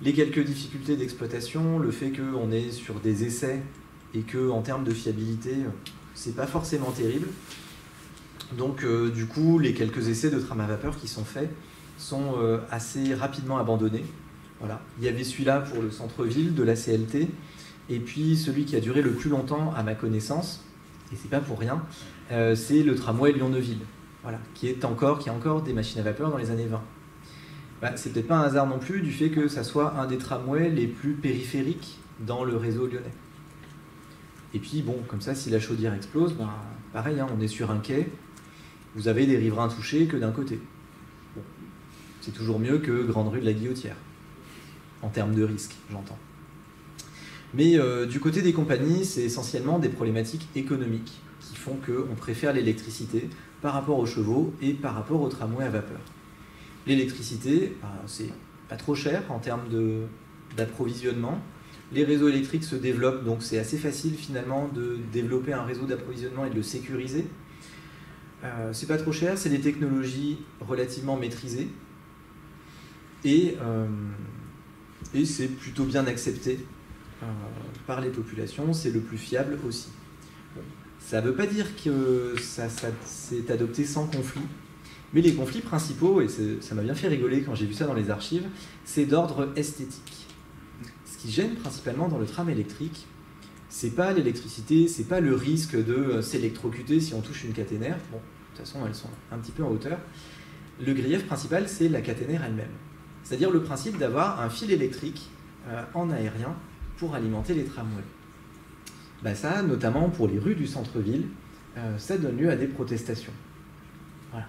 Les quelques difficultés d'exploitation, le fait qu'on est sur des essais et qu'en termes de fiabilité, c'est pas forcément terrible. Donc du coup, les quelques essais de trams à vapeur qui sont faits sont assez rapidement abandonnés. Voilà. Il y avait celui-là pour le centre-ville de la CLT, et puis celui qui a duré le plus longtemps à ma connaissance, et c'est pas pour rien, c'est le tramway Lyon-Neuville, voilà, qui a encore des machines à vapeur dans les années 20. C'est peut-être pas un hasard non plus du fait que ça soit un des tramways les plus périphériques dans le réseau lyonnais. Et puis bon, comme ça, si la chaudière explose, pareil, hein, on est sur un quai, vous avez des riverains touchés que d'un côté. Bon. C'est toujours mieux que Grande Rue de la Guillotière, en termes de risque, j'entends. Mais du côté des compagnies, c'est essentiellement des problématiques économiques qui font qu'on préfère l'électricité par rapport aux chevaux et par rapport au tramway à vapeur. L'électricité, c'est pas trop cher en termes d'approvisionnement. Les réseaux électriques se développent, donc c'est assez facile finalement de développer un réseau d'approvisionnement et de le sécuriser. C'est pas trop cher, c'est des technologies relativement maîtrisées et c'est plutôt bien accepté par les populations, c'est le plus fiable aussi. Bon, ça ne veut pas dire que ça s'est adopté sans conflit, mais les conflits principaux, et ça m'a bien fait rigoler quand j'ai vu ça dans les archives, c'est d'ordre esthétique. Ce qui gêne principalement dans le tram électrique, c'est pas l'électricité, c'est pas le risque de s'électrocuter si on touche une caténaire. Bon, de toute façon, elles sont un petit peu en hauteur. Le grief principal, c'est la caténaire elle-même. C'est-à-dire le principe d'avoir un fil électrique en aérien pour alimenter les tramways. Bah ça, notamment pour les rues du centre-ville, ça donne lieu à des protestations. Voilà.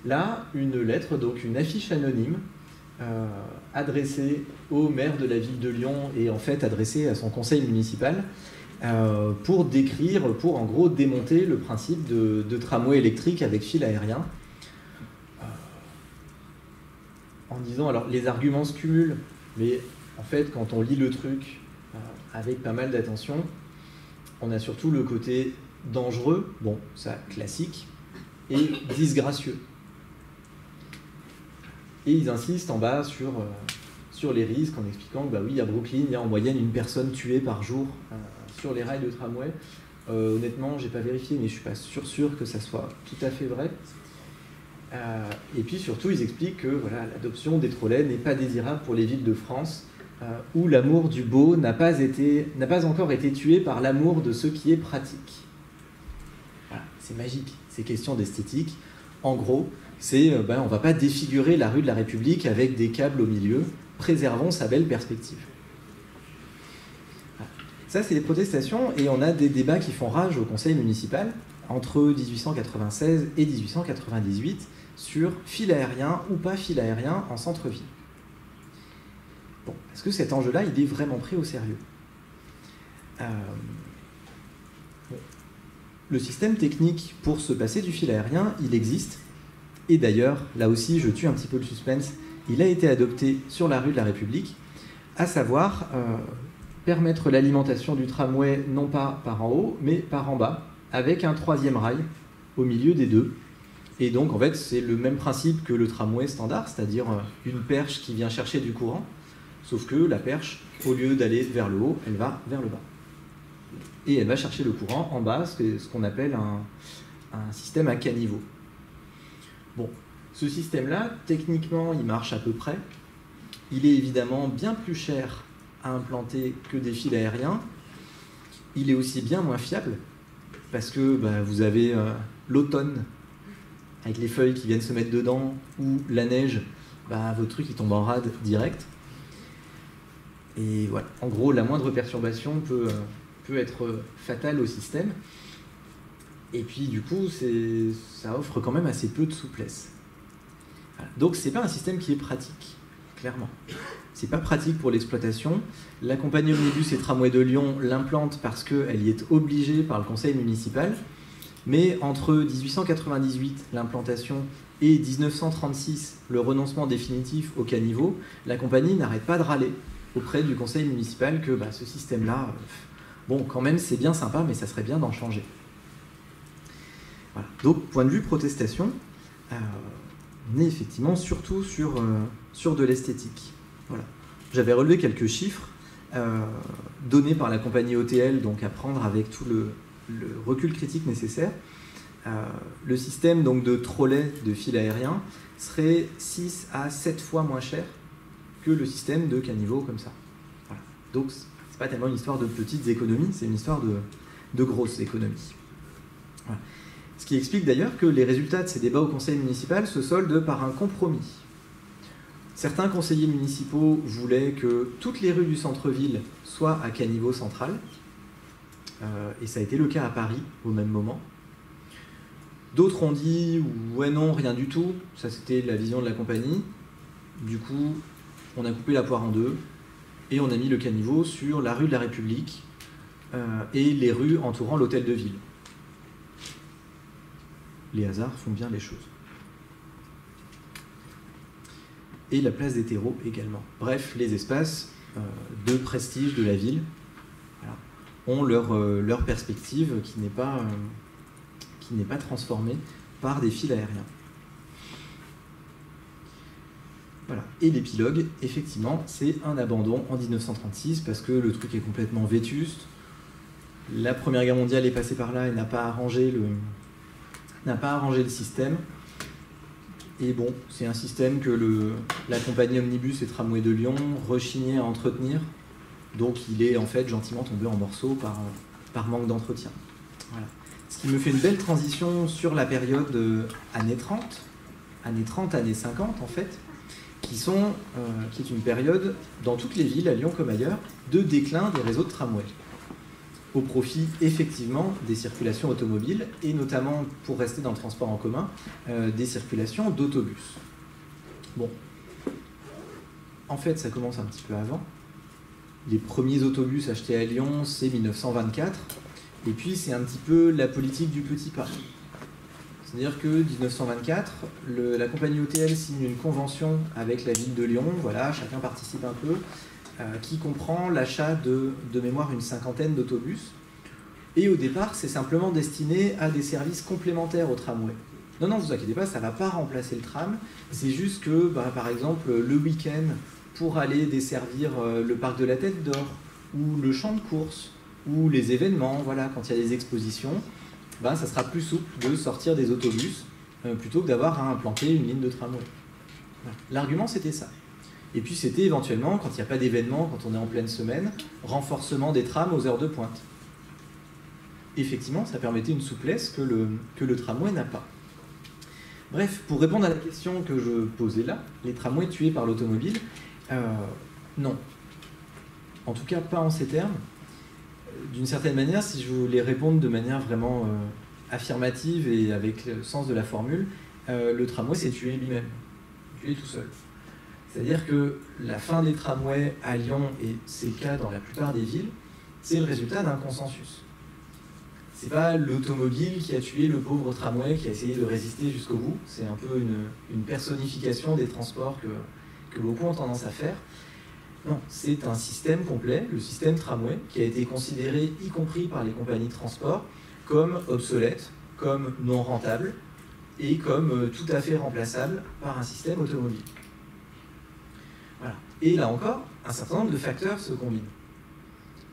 Là, une lettre, donc une affiche anonyme, adressée au maire de la ville de Lyon et en fait adressée à son conseil municipal pour en gros démonter le principe de tramway électrique avec fil aérien. En disant, alors les arguments se cumulent, mais en fait quand on lit le truc avec pas mal d'attention, on a surtout le côté dangereux, bon ça classique, et disgracieux. Et ils insistent en bas sur les risques en expliquant que bah oui, à Brooklyn, il y a en moyenne une personne tuée par jour sur les rails de tramway. Honnêtement, j'ai pas vérifié, mais je suis pas sûr que ça soit tout à fait vrai. Et puis surtout, ils expliquent que voilà, l'adoption des trolleys n'est pas désirable pour les villes de France, où l'amour du beau n'a pas encore été tué par l'amour de ce qui est pratique. Voilà, c'est magique, c'est question d'esthétique. En gros, c'est on ne va pas défigurer la rue de la République avec des câbles au milieu, préservons sa belle perspective. Voilà. Ça, c'est les protestations, et on a des débats qui font rage au conseil municipal entre 1896 et 1898 sur fil aérien ou pas fil aérien en centre-ville. Bon, est-ce que cet enjeu-là, il est vraiment pris au sérieux ? Le système technique pour se passer du fil aérien, il existe. Et d'ailleurs, là aussi, je tue un petit peu le suspense, il a été adopté sur la rue de la République, à savoir permettre l'alimentation du tramway non pas par en haut, mais par en bas, avec un troisième rail au milieu des deux. Et donc, en fait, c'est le même principe que le tramway standard, c'est-à-dire une perche qui vient chercher du courant, sauf que la perche, au lieu d'aller vers le haut, elle va vers le bas. Et elle va chercher le courant en bas, ce qu'on appelle un système à caniveau. Bon, ce système-là, techniquement, il marche à peu près. Il est évidemment bien plus cher à implanter que des fils aériens. Il est aussi bien moins fiable, parce que vous avez l'automne, avec les feuilles qui viennent se mettre dedans, ou la neige, votre truc il tombe en rade direct. Et voilà, en gros, la moindre perturbation peut être fatale au système. Et puis du coup, ça offre quand même assez peu de souplesse. Voilà. Donc c'est pas un système qui est pratique, clairement. C'est pas pratique pour l'exploitation. La compagnie Omnibus et Tramway de Lyon l'implante parce qu'elle y est obligée par le conseil municipal. Mais entre 1898, l'implantation, et 1936, le renoncement définitif au caniveau, la compagnie n'arrête pas de râler auprès du conseil municipal que ce système-là, bon, quand même, c'est bien sympa, mais ça serait bien d'en changer. Voilà. Donc, point de vue protestation, on est effectivement surtout sur de l'esthétique. Voilà. J'avais relevé quelques chiffres donnés par la compagnie OTL, donc à prendre avec tout le recul critique nécessaire. Le système donc, de trolley de fil aérien serait 6 à 7 fois moins cher que le système de caniveau comme ça. Voilà. Donc, c'est pas tellement une histoire de petites économies, c'est une histoire de grosses économies. Voilà. Ce qui explique d'ailleurs que les résultats de ces débats au conseil municipal se soldent par un compromis. Certains conseillers municipaux voulaient que toutes les rues du centre-ville soient à caniveau central, et ça a été le cas à Paris au même moment. D'autres ont dit « ouais non, rien du tout », ça c'était la vision de la compagnie. Du coup, on a coupé la poire en deux, et on a mis le caniveau sur la rue de la République et les rues entourant l'hôtel de ville. Les hasards font bien les choses. et la place des terreaux également. Bref, les espaces de prestige de la ville ont leur perspective qui n'est pas transformée par des fils aériens. Voilà. Et l'épilogue, effectivement, c'est un abandon en 1936 parce que le truc est complètement vétuste. La Première Guerre mondiale est passée par là et n'a pas arrangé le système. Et bon, c'est un système que la compagnie Omnibus et Tramway de Lyon rechignait à entretenir. Donc il est en fait gentiment tombé en morceaux par manque d'entretien. Voilà. Ce qui me fait une belle transition sur la période années 30, années 50 en fait, qui est une période, dans toutes les villes, à Lyon comme ailleurs, de déclin des réseaux de tramway, au profit effectivement des circulations automobiles, et notamment, pour rester dans le transport en commun, des circulations d'autobus. Bon, en fait, ça commence un petit peu avant. Les premiers autobus achetés à Lyon, c'est 1924, et puis c'est un petit peu la politique du petit pas. C'est-à-dire que 1924, la compagnie OTL signe une convention avec la ville de Lyon, voilà, chacun participe un peu, qui comprend l'achat de mémoire une cinquantaine d'autobus. Et au départ, c'est simplement destiné à des services complémentaires au tramway. Non, non, vous inquiétez pas, ça ne va pas remplacer le tram. C'est juste que, par exemple, le week-end, pour aller desservir le parc de la Tête d'Or, ou le champ de course, ou les événements, voilà, quand il y a des expositions, ça sera plus souple de sortir des autobus plutôt que d'avoir à implanter une ligne de tramway. Voilà. L'argument, c'était ça. Et puis, c'était éventuellement, quand il n'y a pas d'événement, quand on est en pleine semaine, renforcement des trams aux heures de pointe. Effectivement, ça permettait une souplesse que le tramway n'a pas. Bref, pour répondre à la question que je posais là, les tramways tués par l'automobile, non. En tout cas, pas en ces termes. D'une certaine manière, si je voulais répondre de manière vraiment affirmative et avec le sens de la formule, le tramway s'est tué lui-même, tué tout seul. C'est-à-dire que la fin des tramways à Lyon, et c'est le cas dans la plupart des villes, c'est le résultat d'un consensus. C'est pas l'automobile qui a tué le pauvre tramway qui a essayé de résister jusqu'au bout. C'est un peu une personnification des transports que beaucoup ont tendance à faire. Non, c'est un système complet, le système tramway, qui a été considéré, y compris par les compagnies de transport, comme obsolète, comme non rentable et comme tout à fait remplaçable par un système automobile. Voilà. Et là encore, un certain nombre de facteurs se combinent,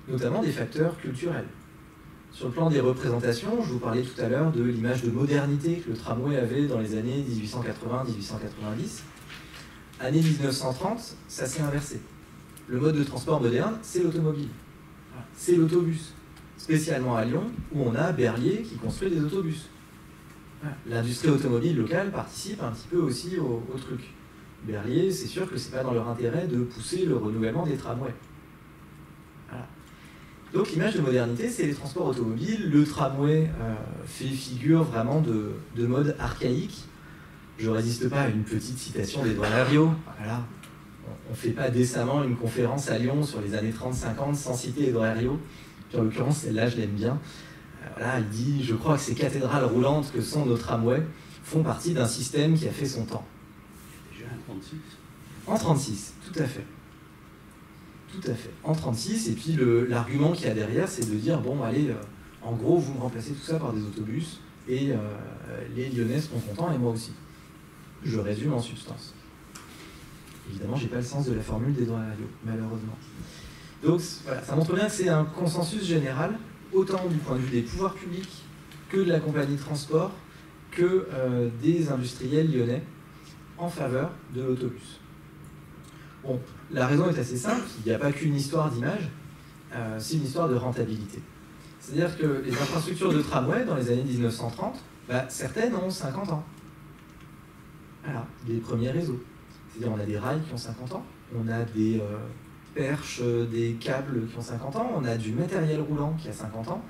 notamment des facteurs culturels. Sur le plan des représentations, je vous parlais tout à l'heure de l'image de modernité que le tramway avait dans les années 1880-1890. Année 1930, ça s'est inversé. Le mode de transport moderne, c'est l'automobile. C'est l'autobus. Spécialement à Lyon, où on a Berlier qui construit des autobus. L'industrie automobile locale participe un petit peu aussi au truc. Berlier, c'est sûr que c'est pas dans leur intérêt de pousser le renouvellement des tramways. Voilà. Donc l'image de modernité, c'est les transports automobiles. Le tramway fait figure vraiment de mode archaïque. Je ne résiste pas à une petite citation d'Édouard Herriot. Voilà. On ne fait pas décemment une conférence à Lyon sur les années 30-50 sans citer Édouard Herriot. En l'occurrence, celle-là, je l'aime bien. Voilà, il dit « Je crois que ces cathédrales roulantes que sont nos tramways font partie d'un système qui a fait son temps. » Déjà en 36 ? En 36, tout à fait. Tout à fait. En 36, et puis l'argument qu'il y a derrière, c'est de dire « Bon, allez, en gros, vous me remplacez tout ça par des autobus, et les Lyonnais seront contents, et moi aussi. » Je résume en substance. Évidemment, je n'ai pas le sens de la formule d'Édouard Herriot, malheureusement. Donc voilà, ça montre bien que c'est un consensus général, autant du point de vue des pouvoirs publics que de la compagnie de transport, que des industriels lyonnais en faveur de l'autobus. Bon, la raison est assez simple, il n'y a pas qu'une histoire d'image, c'est une histoire de rentabilité. C'est-à-dire que les infrastructures de tramway dans les années 1930, certaines ont 50 ans. Voilà, les premiers réseaux. C'est-à-dire on a des rails qui ont 50 ans, on a des perches, des câbles qui ont 50 ans, on a du matériel roulant qui a 50 ans,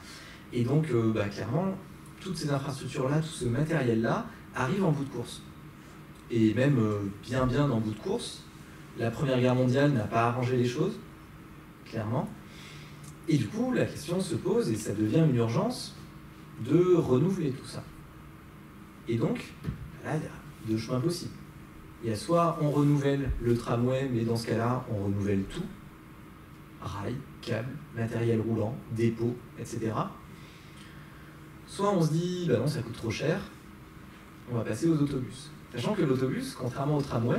et donc clairement, toutes ces infrastructures-là, tout ce matériel-là arrive en bout de course. Et même bien en bout de course, la Première Guerre mondiale n'a pas arrangé les choses, clairement, et du coup la question se pose, et ça devient une urgence, de renouveler tout ça. Et donc, là, il y a deux chemins possibles. Il y a soit on renouvelle le tramway, mais dans ce cas-là, on renouvelle tout, rails, câbles, matériel roulant, dépôts, etc. Soit on se dit, bah non, ça coûte trop cher, on va passer aux autobus. Sachant que l'autobus, contrairement au tramway,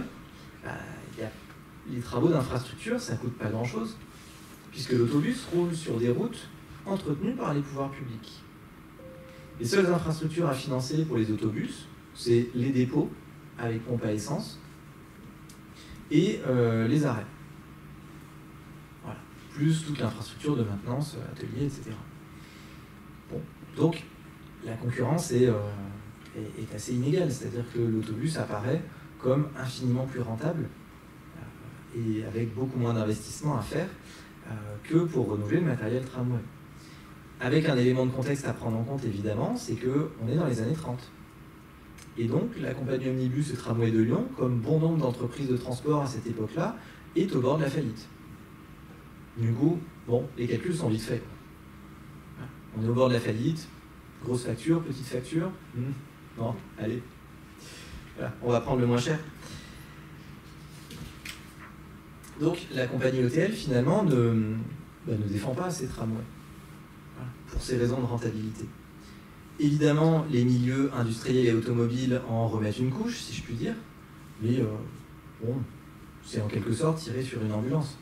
les travaux d'infrastructure, ça ne coûte pas grand-chose, puisque l'autobus roule sur des routes entretenues par les pouvoirs publics. Les seules infrastructures à financer pour les autobus, c'est les dépôts avec pompe à essence et les arrêts. Voilà. Plus toute l'infrastructure de maintenance, ateliers, etc. Bon. Donc, la concurrence est assez inégale, c'est-à-dire que l'autobus apparaît comme infiniment plus rentable et avec beaucoup moins d'investissement à faire que pour renouveler le matériel tramway. Avec un élément de contexte à prendre en compte, évidemment, c'est qu'on est dans les années 30. Et donc, la compagnie Omnibus et Tramway de Lyon, comme bon nombre d'entreprises de transport à cette époque-là, est au bord de la faillite. Du coup, bon, les calculs sont vite faits. On est au bord de la faillite, grosse facture, petite facture. Non, allez. Voilà, on va prendre le moins cher. Donc, la compagnie ETL, finalement, ne défend pas ces tramways. Voilà, pour ces raisons de rentabilité. Évidemment, les milieux industriels et automobiles en remettent une couche, si je puis dire, mais bon, c'est en quelque sorte tiré sur une ambulance.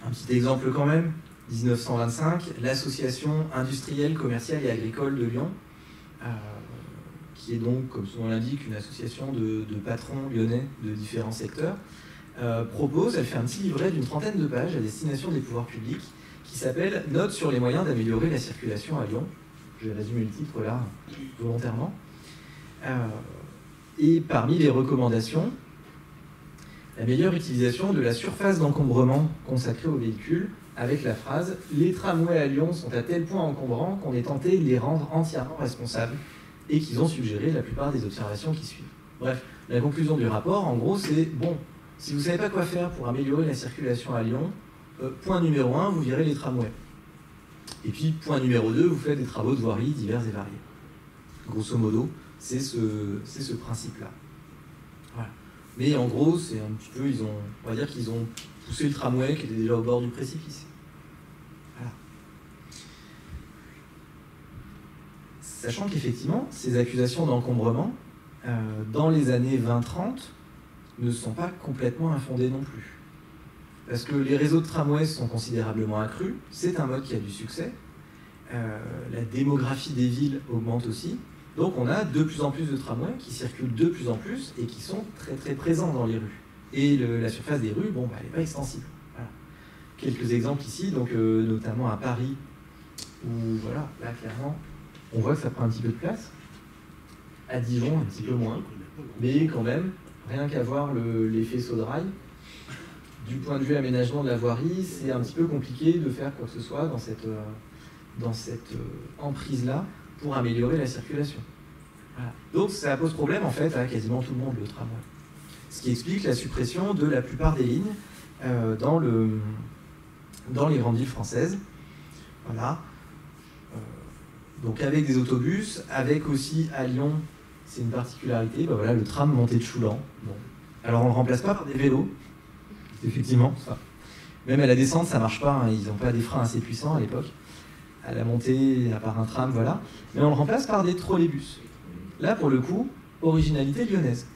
Un petit exemple quand même, 1925, l'association industrielle, commerciale et agricole de Lyon, qui est donc, comme son nom l'indique, une association de patrons lyonnais de différents secteurs, propose, elle fait un petit livret d'une trentaine de pages à destination des pouvoirs publics, qui s'appelle « Notes sur les moyens d'améliorer la circulation à Lyon ». Je vais résumer le titre là, volontairement. Et parmi les recommandations, la meilleure utilisation de la surface d'encombrement consacrée aux véhicules, avec la phrase « Les tramways à Lyon sont à tel point encombrants qu'on est tenté de les rendre entièrement responsables » et qu'ils ont suggéré la plupart des observations qui suivent. Bref, la conclusion du rapport, en gros, c'est « Bon, si vous ne savez pas quoi faire pour améliorer la circulation à Lyon, point numéro 1, vous virez les tramways. Et puis, point numéro 2, vous faites des travaux de voirie divers et variés. » Grosso modo, c'est ce principe-là. Voilà. Mais en gros, c'est un petit peu, on va dire qu'ils ont poussé le tramway qui était déjà au bord du précipice. Voilà. Sachant qu'effectivement, ces accusations d'encombrement, dans les années 20-30, ne sont pas complètement infondées non plus. Parce que les réseaux de tramways sont considérablement accrus, c'est un mode qui a du succès, la démographie des villes augmente aussi, donc on a de plus en plus de tramways qui circulent de plus en plus et qui sont très très présents dans les rues. Et la surface des rues, bon, elle n'est pas extensible. Voilà. Quelques exemples ici, donc, notamment à Paris, où voilà, là clairement, on voit que ça prend un petit peu de place. À Dijon, un petit peu moins, mais quand même, rien qu'à voir les faisceaux de rails, du point de vue aménagement de la voirie, c'est un petit peu compliqué de faire quoi que ce soit dans cette emprise-là pour améliorer la circulation. Voilà. Donc ça pose problème en fait à quasiment tout le monde, le tramway. Ce qui explique la suppression de la plupart des lignes dans les grandes villes françaises. Voilà. Donc avec des autobus, avec aussi à Lyon, c'est une particularité, ben voilà, le tram monté de Choulan. Bon. Alors on ne le remplace pas par des vélos, effectivement, ça. Même à la descente, ça ne marche pas, hein. Ils n'ont pas des freins assez puissants à l'époque. À la montée, à part un tram, voilà. Mais on le remplace par des trolleybus. Là, pour le coup, originalité lyonnaise.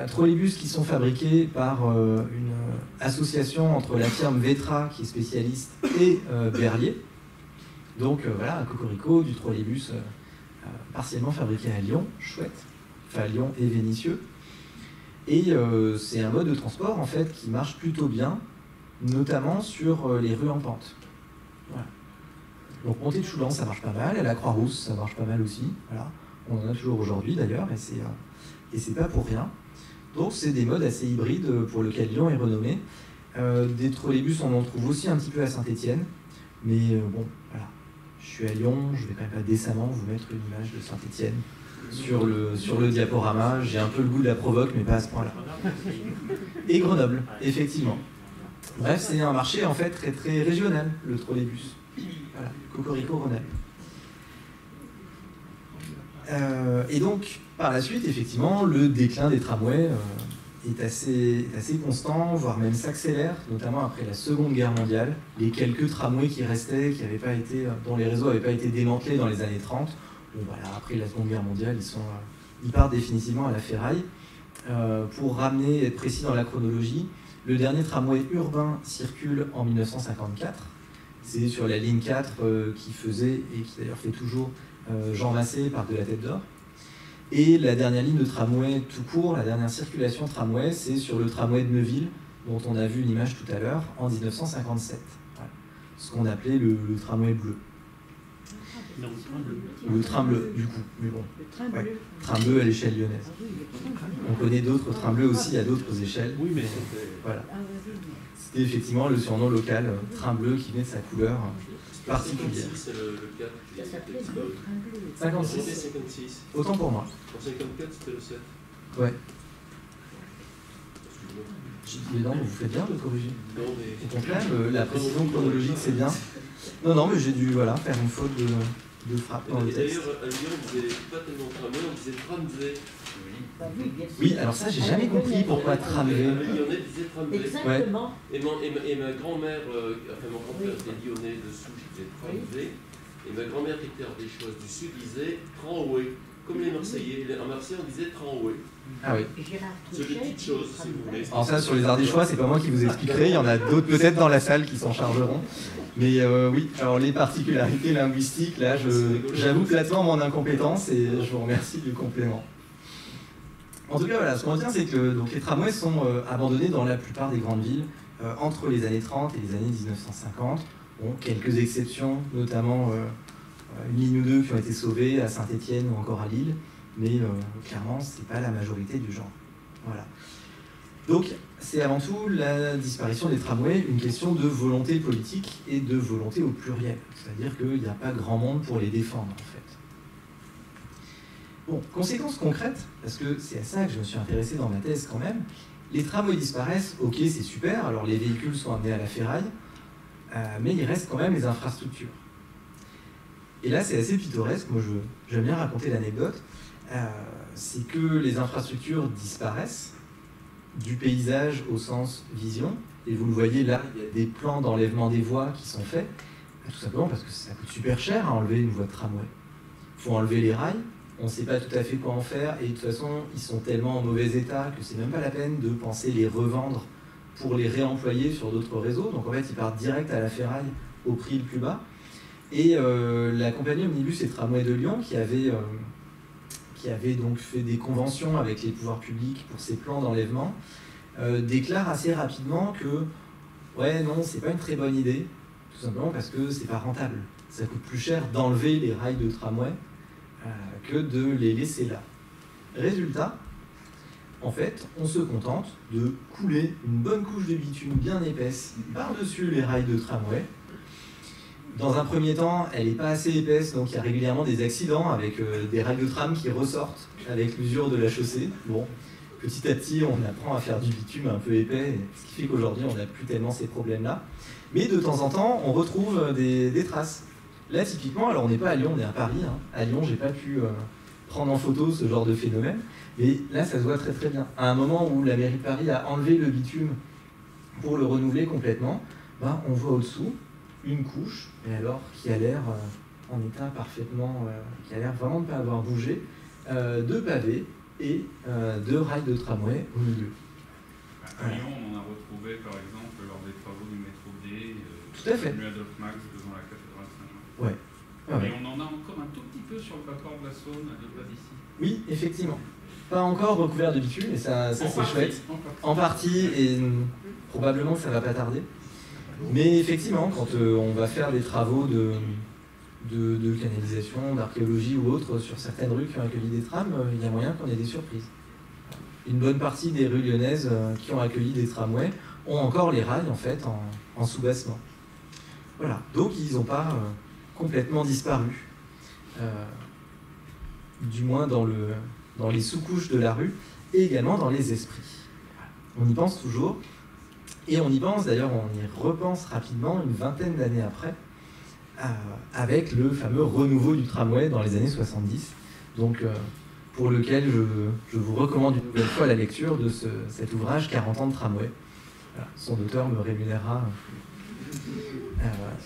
Trolleybus qui sont fabriqués par une association entre la firme Vetra, qui est spécialiste, et Berlier. Donc voilà, un cocorico, du trolleybus partiellement fabriqué à Lyon, chouette. Enfin, Lyon et Vénissieux. Et c'est un mode de transport, en fait, qui marche plutôt bien, notamment sur les rues en pente. Voilà. Donc, montée de Choulan, ça marche pas mal. À la Croix-Rousse, ça marche pas mal aussi. Voilà. On en a toujours aujourd'hui, d'ailleurs, et c'est pas pour rien. Donc, c'est des modes assez hybrides pour lesquels Lyon est renommé. Des trolleybus, on en trouve aussi un petit peu à Saint-Étienne. Mais bon, voilà. Je suis à Lyon, je vais quand même pas décemment vous mettre une image de Saint-Étienne sur le diaporama. J'ai un peu le goût de la provoque, mais pas à ce point-là. Et Grenoble, effectivement. Bref, c'est un marché en fait très très régional, le trolleybus. Voilà, Cocorico Rhône-Alpes. Et donc, par la suite, effectivement, le déclin des tramways est assez constant, voire même s'accélère, notamment après la Seconde Guerre mondiale. Les quelques tramways qui restaient, dont les réseaux n'avaient pas été démantelés dans les années 30, bon, voilà, après la Seconde Guerre mondiale, ils partent définitivement à la ferraille. Pour ramener, être précis dans la chronologie, le dernier tramway urbain circule en 1954. C'est sur la ligne 4 qui faisait, et qui d'ailleurs fait toujours, Jean Massé, Parc de la Tête d'Or. Et la dernière ligne de tramway tout court, la dernière circulation tramway, c'est sur le tramway de Neuville, dont on a vu l'image tout à l'heure, en 1957. Voilà. Ce qu'on appelait le tramway bleu. Le train bleu, du coup. Mais bon. Train bleu à l'échelle lyonnaise. On connaît d'autres trains bleus aussi à d'autres échelles. Oui, mais voilà. C'était effectivement le surnom local, train bleu, qui venait de sa couleur particulière. C'est le 4 qui 56. Autant pour moi. En 54, c'était le 7. Ouais. Mais non, vous faites bien de corriger. Au contraire, la précision chronologique, c'est bien. Non, mais j'ai dû faire une faute de frappe dans le texte. D'ailleurs, à Lyon, on disait pas tellement tramway, on disait tramway. Oui, alors ça, j'ai jamais compris pourquoi tramway. Lyonnais disait tramway. Exactement. Et ma grand-mère, enfin mon grand-père était lyonnais de Souche, il disait tramway. Et ma grand-mère qui était ardéchoise du Sud disait tramway. Comme les Marseillais. En Marseille, on disait tramway. Ah oui. C'est des petites choses, si vous voulez. Alors ça, sur les Ardéchois, c'est pas moi qui vous expliquerai. Il y en a d'autres peut-être dans la salle qui s'en chargeront. Mais oui, alors les particularités linguistiques, là, j'avoue platement mon incompétence et je vous remercie du complément. En tout cas, voilà, ce qu'on retient, c'est que donc, les tramways sont abandonnés dans la plupart des grandes villes entre les années 30 et les années 1950. Bon, quelques exceptions, notamment une ligne ou deux qui ont été sauvées à Saint-Étienne ou encore à Lille, mais clairement, ce n'est pas la majorité du genre. Voilà. Donc, c'est avant tout la disparition des tramways une question de volonté politique et de volonté au pluriel. C'est-à-dire qu'il n'y a pas grand monde pour les défendre, en fait. Bon, conséquences concrètes, parce que c'est à ça que je me suis intéressé dans ma thèse quand même. Les tramways disparaissent, ok, c'est super, alors les véhicules sont amenés à la ferraille, mais il reste quand même les infrastructures. Et là, c'est assez pittoresque, moi j'aime bien raconter l'anecdote, c'est que les infrastructures disparaissent du paysage au sens vision, et vous le voyez là, il y a des plans d'enlèvement des voies qui sont faits, tout simplement parce que ça coûte super cher à enlever une voie de tramway. Il faut enlever les rails, on ne sait pas tout à fait quoi en faire, et de toute façon, ils sont tellement en mauvais état que c'est même pas la peine de penser les revendre pour les réemployer sur d'autres réseaux. Donc en fait, ils partent direct à la ferraille au prix le plus bas. Et la compagnie Omnibus et Tramway de Lyon, qui avait donc fait des conventions avec les pouvoirs publics pour ces plans d'enlèvement, déclare assez rapidement que ouais, non, c'est pas une très bonne idée, tout simplement parce que c'est pas rentable. Ça coûte plus cher d'enlever les rails de tramway que de les laisser là. Résultat, en fait, on se contente de couler une bonne couche de bitume bien épaisse par-dessus les rails de tramway. Dans un premier temps, elle n'est pas assez épaisse, donc il y a régulièrement des accidents avec des rails de tram qui ressortent avec l'usure de la chaussée. Bon, petit à petit, on apprend à faire du bitume un peu épais, ce qui fait qu'aujourd'hui, on n'a plus tellement ces problèmes-là. Mais de temps en temps, on retrouve des traces. Là, typiquement, alors on n'est pas à Lyon, on est à Paris. Hein. À Lyon, j'ai pas pu prendre en photo ce genre de phénomène, mais là, ça se voit très très bien. À un moment où la mairie de Paris a enlevé le bitume pour le renouveler complètement, ben, on voit au-dessous une couche, et alors qui a l'air en état parfaitement, qui a l'air vraiment de ne pas avoir bougé, de pavés et de rails de tramway au milieu. À Lyon, on en a retrouvé par exemple lors des travaux du métro D, tout à fait. Rue Adolphe Max devant la cathédrale Saint-Jean. Ouais. Ah ouais. Et on en a encore un tout petit peu sur le baccord de la Saône, à deux pas d'ici. Oui, effectivement. Pas encore recouvert de bitume, mais ça c'est chouette. En partie, et probablement que ça va pas tarder. Mais effectivement, quand on va faire des travaux de canalisation, d'archéologie ou autre sur certaines rues qui ont accueilli des trams, il y a moyen qu'on ait des surprises. Une bonne partie des rues lyonnaises qui ont accueilli des tramways ont encore les rails en fait en sous-bassement. Voilà, donc ils n'ont pas complètement disparu, du moins dans les sous-couches de la rue et également dans les esprits. On y pense toujours, et on y pense d'ailleurs, on y repense rapidement une vingtaine d'années après, avec le fameux renouveau du tramway dans les années 70, donc pour lequel je vous recommande une nouvelle fois la lecture de cet ouvrage 40 ans de tramway. Voilà, son auteur me rémunérera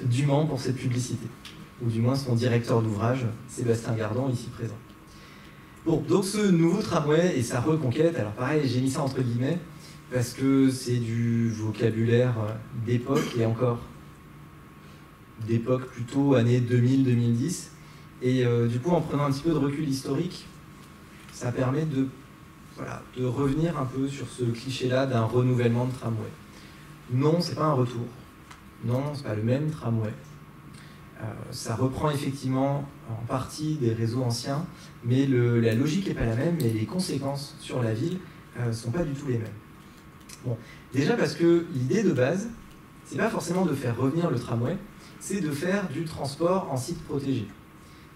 dûment pour cette publicité, ou du moins son directeur d'ouvrage, Sébastien Gardon, ici présent. Bon, donc ce nouveau tramway et sa reconquête, alors pareil, j'ai mis ça entre guillemets, parce que c'est du vocabulaire d'époque, et encore d'époque plutôt années 2000-2010, et du coup en prenant un petit peu de recul historique, ça permet de revenir un peu sur ce cliché-là d'un renouvellement de tramway. Non, c'est pas un retour. Non, c'est pas le même tramway. Ça reprend effectivement en partie des réseaux anciens, mais la logique n'est pas la même et les conséquences sur la ville ne sont pas du tout les mêmes. Bon, déjà parce que l'idée de base, c'est pas forcément de faire revenir le tramway, c'est de faire du transport en site protégé.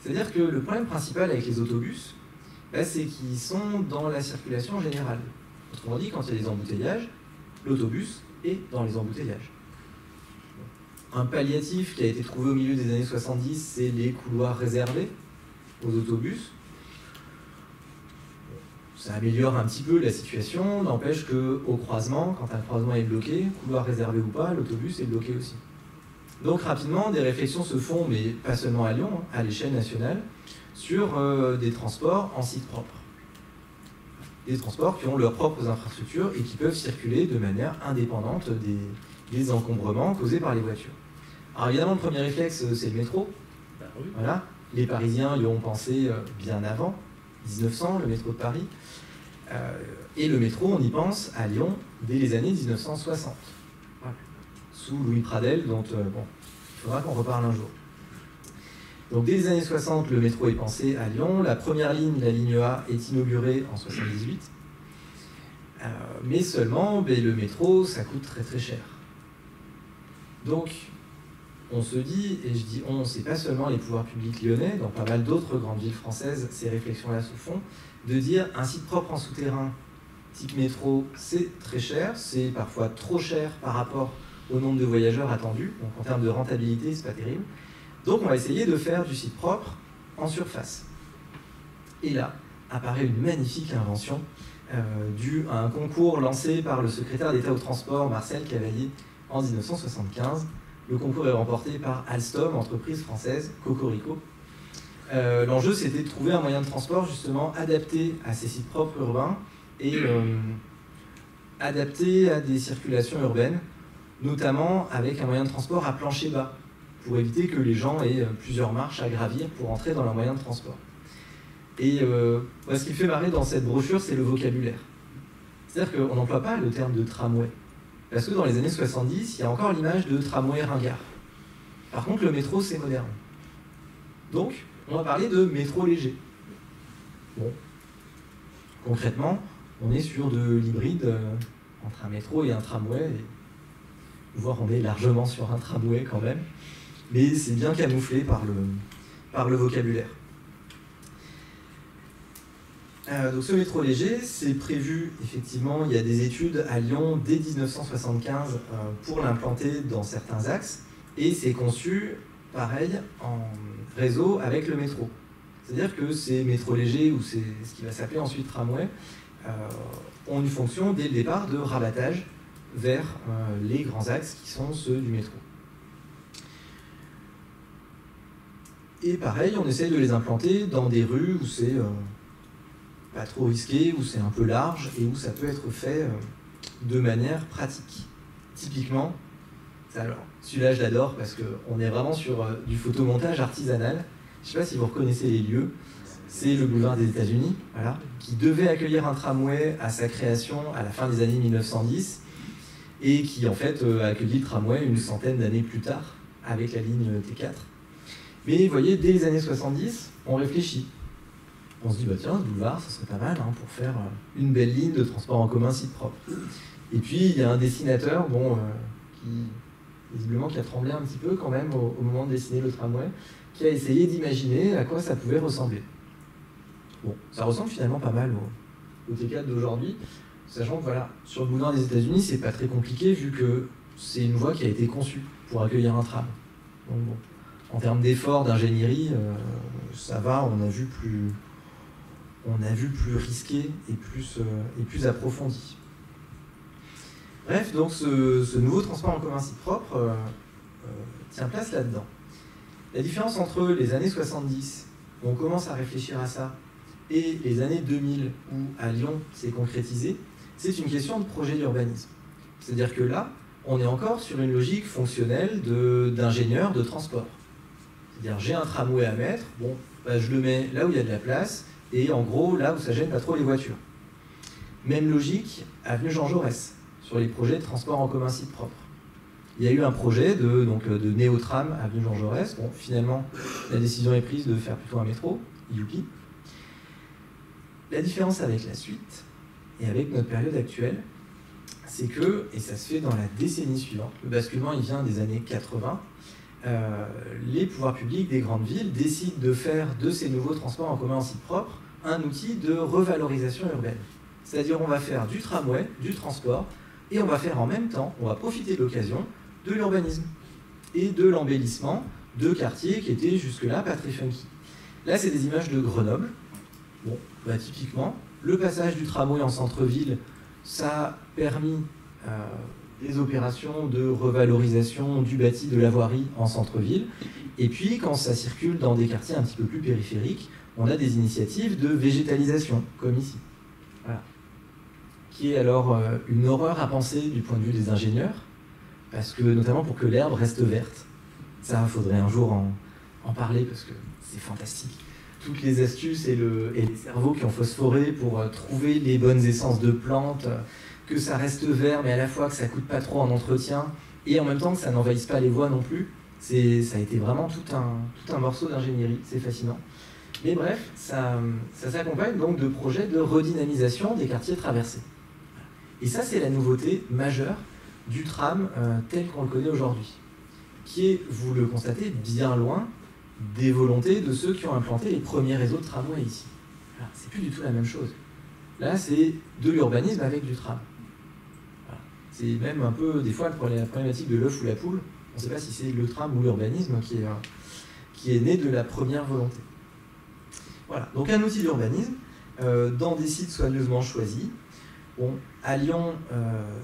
C'est-à-dire que le problème principal avec les autobus, c'est qu'ils sont dans la circulation générale. Autrement dit, quand il y a des embouteillages, l'autobus est dans les embouteillages. Un palliatif qui a été trouvé au milieu des années 70, c'est les couloirs réservés aux autobus. Ça améliore un petit peu la situation, n'empêche qu'au croisement, quand un croisement est bloqué, couloir réservé ou pas, l'autobus est bloqué aussi. Donc rapidement, des réflexions se font, mais pas seulement à Lyon, à l'échelle nationale, sur des transports en site propre. Des transports qui ont leurs propres infrastructures et qui peuvent circuler de manière indépendante des encombrements causés par les voitures. Alors évidemment, le premier réflexe, c'est le métro. Voilà. Les Parisiens y ont pensé bien avant, 1900, le métro de Paris. Et le métro, on y pense à Lyon dès les années 1960. Voilà. Sous Louis Pradel, dont il faudra qu'on reparle un jour. Donc dès les années 60, le métro est pensé à Lyon. La première ligne, la ligne A, est inaugurée en 78. Mais seulement, le métro, ça coûte très très cher. Donc, on se dit, et je dis on, c'est pas seulement les pouvoirs publics lyonnais, dans pas mal d'autres grandes villes françaises, ces réflexions-là se font, de dire un site propre en souterrain, type métro, c'est très cher, c'est parfois trop cher par rapport au nombre de voyageurs attendus, donc en termes de rentabilité, c'est pas terrible. Donc on va essayer de faire du site propre en surface. Et là, apparaît une magnifique invention due à un concours lancé par le secrétaire d'État au transport, Marcel Cavalier, en 1975. Le concours est remporté par Alstom, entreprise française, Cocorico. L'enjeu, c'était de trouver un moyen de transport justement adapté à ces sites propres urbains et adapté à des circulations urbaines, notamment avec un moyen de transport à plancher bas, pour éviter que les gens aient plusieurs marches à gravir pour entrer dans leur moyen de transport. Et ce qui me fait marrer dans cette brochure, c'est le vocabulaire. C'est-à-dire qu'on n'emploie pas le terme de tramway. Parce que dans les années 70, il y a encore l'image de tramway ringard. Par contre, le métro, c'est moderne. Donc, on va parler de métro léger. Bon. Concrètement, on est sur de l'hybride entre un métro et un tramway. Voire on est largement sur un tramway quand même. Mais c'est bien camouflé par le vocabulaire. Donc ce métro léger, c'est prévu, effectivement, il y a des études à Lyon dès 1975 pour l'implanter dans certains axes, et c'est conçu, pareil, en réseau avec le métro. C'est-à-dire que ces métros légers, ou ce qui va s'appeler ensuite tramway, ont une fonction dès le départ de rabattage vers les grands axes qui sont ceux du métro. Et pareil, on essaye de les implanter dans des rues où c'est pas trop risqué, où c'est un peu large et où ça peut être fait de manière pratique. Typiquement, alors celui-là je l'adore parce qu'on est vraiment sur du photomontage artisanal. Je ne sais pas si vous reconnaissez les lieux. C'est le boulevard des États-Unis, voilà, qui devait accueillir un tramway à sa création à la fin des années 1910 et qui en fait a accueilli le tramway une centaine d'années plus tard avec la ligne T4. Mais vous voyez, dès les années 70, on réfléchit. On se dit, tiens, ce boulevard, ça serait pas mal pour faire une belle ligne de transport en commun site propre. Et puis, il y a un dessinateur, visiblement qui a tremblé un petit peu quand même au moment de dessiner le tramway, qui a essayé d'imaginer à quoi ça pouvait ressembler. Bon, ça ressemble finalement pas mal au T4 d'aujourd'hui, sachant que voilà, sur le boulevard des États-Unis, c'est pas très compliqué vu que c'est une voie qui a été conçue pour accueillir un tram. Donc bon, en termes d'efforts, d'ingénierie, ça va, on a vu on a vu plus risqué et plus approfondi. Bref, donc ce nouveau transport en commun site propre tient place là-dedans. La différence entre les années 70, où on commence à réfléchir à ça, et les années 2000, où à Lyon c'est concrétisé, c'est une question de projet d'urbanisme. C'est-à-dire que là, on est encore sur une logique fonctionnelle d'ingénieur de transport. C'est-à-dire, j'ai un tramway à mettre, bon, bah, je le mets là où il y a de la place, et en gros, là où ça gêne pas trop les voitures. Même logique, avenue Jean Jaurès, sur les projets de transport en commun site propre. Il y a eu un projet de néo-tram avenue Jean Jaurès. Bon, finalement, la décision est prise de faire plutôt un métro, youpi. La différence avec la suite, et avec notre période actuelle, c'est que, et ça se fait dans la décennie suivante, le basculement il vient des années 80, les pouvoirs publics des grandes villes décident de faire de ces nouveaux transports en commun en site propre un outil de revalorisation urbaine. C'est-à-dire on va faire du tramway, du transport, et on va faire en même temps, on va profiter de l'occasion de l'urbanisme et de l'embellissement de quartiers qui étaient jusque-là pas très funky. Là, c'est des images de Grenoble. Bon, bah, typiquement, le passage du tramway en centre-ville, ça a permis des opérations de revalorisation du bâti de la voirie en centre-ville. Et puis, quand ça circule dans des quartiers un petit peu plus périphériques, on a des initiatives de végétalisation, comme ici. Voilà. Qui est alors une horreur à penser du point de vue des ingénieurs, parce que, notamment pour que l'herbe reste verte. Ça, il faudrait un jour en parler, parce que c'est fantastique. Toutes les astuces et les cerveaux qui ont phosphoré pour trouver les bonnes essences de plantes, que ça reste vert, mais à la fois que ça ne coûte pas trop en entretien, et en même temps que ça n'envahisse pas les voies non plus. Ça a été vraiment tout un morceau d'ingénierie, c'est fascinant. Mais bref, ça s'accompagne donc de projets de redynamisation des quartiers traversés. Et ça, c'est la nouveauté majeure du tram tel qu'on le connaît aujourd'hui, qui est, vous le constatez, bien loin des volontés de ceux qui ont implanté les premiers réseaux de tramway ici. Voilà, c'est plus du tout la même chose. Là, c'est de l'urbanisme avec du tram. Voilà. C'est même un peu, des fois, la problématique de l'œuf ou la poule. On ne sait pas si c'est le tram ou l'urbanisme qui est né de la première volonté. Voilà, donc un outil d'urbanisme dans des sites soigneusement choisis. Bon, à Lyon,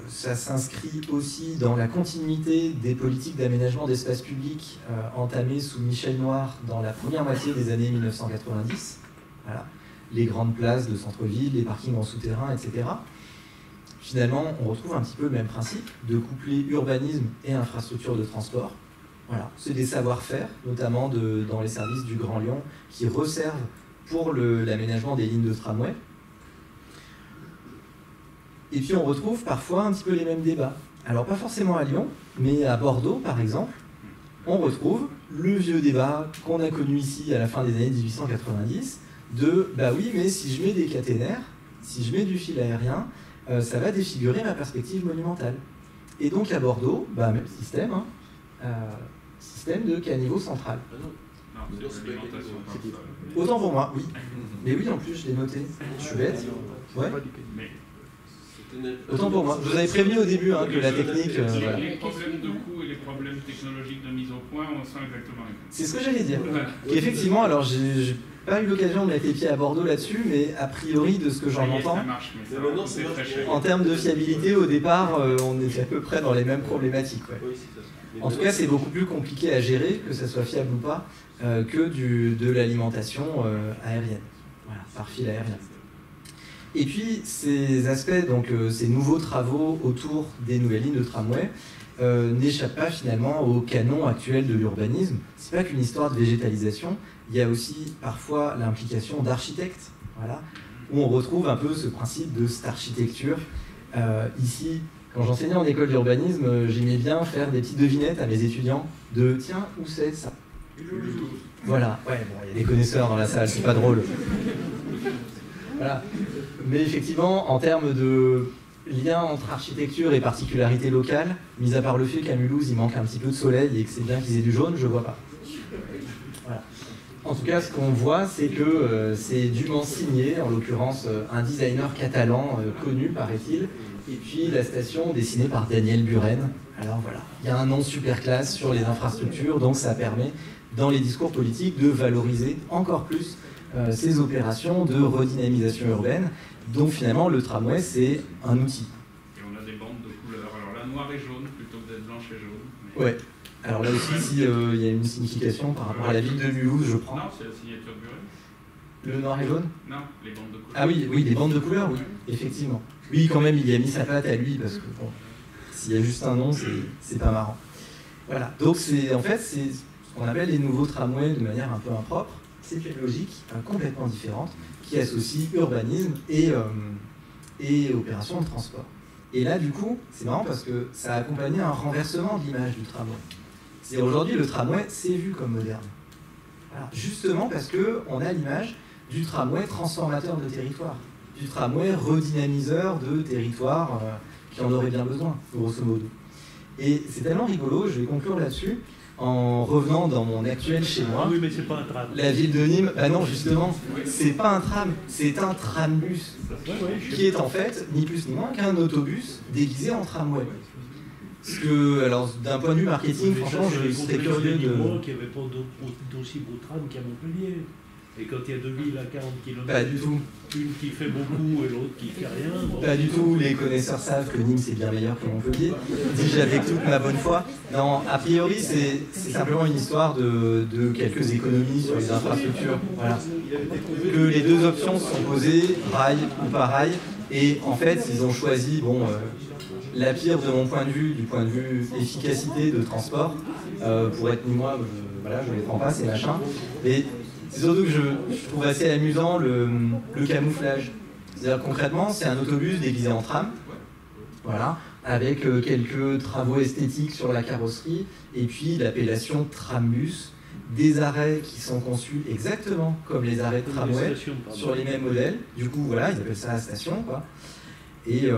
ça s'inscrit aussi dans la continuité des politiques d'aménagement d'espace public entamées sous Michel Noir dans la première moitié des années 1990. Voilà. Les grandes places de centre-ville, les parkings en souterrain, etc. Finalement, on retrouve un petit peu le même principe de coupler urbanisme et infrastructure de transport. Voilà. C'est des savoir-faire, notamment dans les services du Grand Lyon, qui resservent pour l'aménagement des lignes de tramway. Et puis on retrouve parfois un petit peu les mêmes débats. Alors pas forcément à Lyon, mais à Bordeaux par exemple, on retrouve le vieux débat qu'on a connu ici à la fin des années 1890 de « bah oui, mais si je mets des caténaires, si je mets du fil aérien, ça va défigurer ma perspective monumentale. » Et donc à Bordeaux, bah, même système, système de caniveau central. Autant pour moi, oui. Mais oui, en plus, je l'ai noté. Je suis bête. Ouais. Autant pour moi. Je vous avais prévenu au début que la technique... voilà. Les problèmes de coût et les problèmes technologiques de mise au point, on sent exactement les mêmes. C'est ce que j'allais dire. Et effectivement, alors j'ai pas eu l'occasion de mettre les pieds à Bordeaux là-dessus, mais a priori, de ce que j'en entends, en termes de fiabilité, au départ, on est à peu près dans les mêmes problématiques. Ouais. En tout cas, c'est beaucoup plus compliqué à gérer, que ça soit fiable ou pas, que de l'alimentation aérienne, voilà, par fil aérien. Et puis, ces aspects, donc ces nouveaux travaux autour des nouvelles lignes de tramway, n'échappent pas finalement au canon actuel de l'urbanisme. C'est pas qu'une histoire de végétalisation, il y a aussi parfois l'implication d'architectes, voilà, où on retrouve un peu ce principe de cette architecture. Ici, quand j'enseignais en école d'urbanisme, j'aimais bien faire des petites devinettes à mes étudiants de « tiens, où c'est ça ?» Voilà, ouais, bon, il y a des connaisseurs dans la salle, c'est pas drôle. Voilà. Mais effectivement, en termes de lien entre architecture et particularité locale, mis à part le fait qu'à Mulhouse, il manque un petit peu de soleil et que c'est bien qu'ils aient du jaune, je vois pas. Voilà. En tout cas, ce qu'on voit, c'est que c'est dûment signé, en l'occurrence un designer catalan connu, paraît-il, et puis la station dessinée par Daniel Buren. Alors voilà, il y a un nom super classe sur les infrastructures, donc ça permet, dans les discours politiques, de valoriser encore plus ces opérations de redynamisation urbaine, dont finalement le tramway c'est un outil. Et on a des bandes de couleurs. Alors là, noir et jaune plutôt que d'être blanche et jaune. Mais... Ouais. Alors là aussi, s'il y a une signification par rapport à la ville de Mulhouse, je prends. Non, c'est la signature Buren. Le noir et jaune? Non, les bandes de couleurs. Ah oui, oui, les bandes de couleurs, oui, effectivement. Oui, quand même, il y a mis sa patte à lui, parce que bon, s'il y a juste un nom, c'est pas marrant. Voilà, donc en fait, c'est ce qu'on appelle les nouveaux tramways de manière un peu impropre. C'est une logique complètement différente qui associe urbanisme et opération de transport. Et là, du coup, c'est marrant parce que ça a accompagné un renversement de l'image du tramway. C'est-à-dire aujourd'hui, le tramway, c'est vu comme moderne. Voilà. Justement parce qu'on a l'image du tramway transformateur de territoire, du tramway redynamiseur de territoire qui en aurait bien besoin, grosso modo. Et c'est tellement rigolo, je vais conclure là-dessus, en revenant dans mon actuel chez moi. Oui, mais c'est pas un tram. La ville de Nîmes, bah non, justement, c'est pas un tram, c'est un trambus, qui est en fait ni plus ni moins qu'un autobus déguisé en tramway. Parce que, alors, d'un point de vue marketing, franchement, je serais curieux de... qu'il n'y avait pas d'aussi beau tram qu'à Montpellier. Et quand il y a deux villes à 40 km, Pas du tout. Une qui fait beaucoup et l'autre qui fait rien. Bon. Pas du tout, les connaisseurs savent que Nîmes c'est bien meilleur que Montpellier. Dis-je avec toute ma bonne foi. Non, a priori c'est simplement une histoire de quelques économies sur les infrastructures. Voilà. Que les deux options sont posées, rail ou pas rail, et en fait ils ont choisi, bon, la pire de mon point de vue, du point de vue efficacité de transport, pour être Nîmois, voilà, je ne les prends pas ces machins. Mais c'est surtout que je trouve assez amusant le camouflage. C'est-à-dire concrètement, c'est un autobus déguisé en tram, voilà, avec quelques travaux esthétiques sur la carrosserie, et puis l'appellation trambus, des arrêts qui sont conçus exactement comme les arrêts de tramway, sur les mêmes modèles. Du coup, voilà, ils appellent ça la station, quoi. Et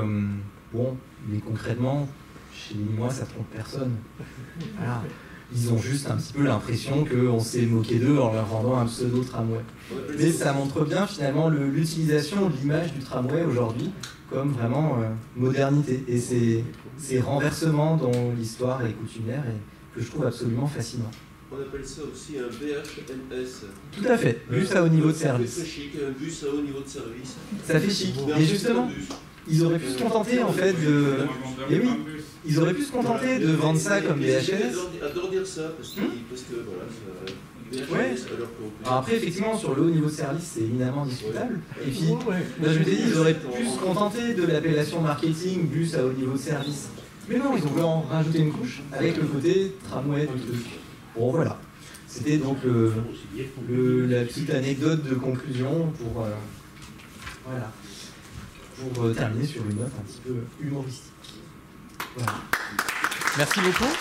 bon, mais concrètement, chez les Nîmois, ça trompe personne. Voilà. Ils ont juste un petit peu l'impression qu'on s'est moqué d'eux en leur rendant un pseudo-tramway. Mais ça montre bien finalement l'utilisation de l'image du tramway aujourd'hui comme vraiment modernité. Et ces renversements dans l'histoire et coutumière et que je trouve absolument fascinant. On appelle ça aussi un BHNS. Tout à fait, bus à haut niveau de service. Ça fait chic, un bus à haut niveau de service. Ça fait chic. Et justement, ils auraient pu se contenter en fait de... Et oui, ils auraient pu se contenter de vendre ça comme des BHNS. Adore dire ça, parce que voilà, BHNS, ouais. Alors après, effectivement, sur le haut niveau de service, c'est éminemment discutable. Et puis, là, je me dis, ils auraient pu se contenter de l'appellation marketing bus à haut niveau de service. Mais non, ils ont voulu en rajouter une couche avec le côté tramway du truc. Bon, voilà. C'était donc la petite anecdote de conclusion pour, voilà, pour terminer sur une note un petit peu humoristique. Voilà. Merci beaucoup.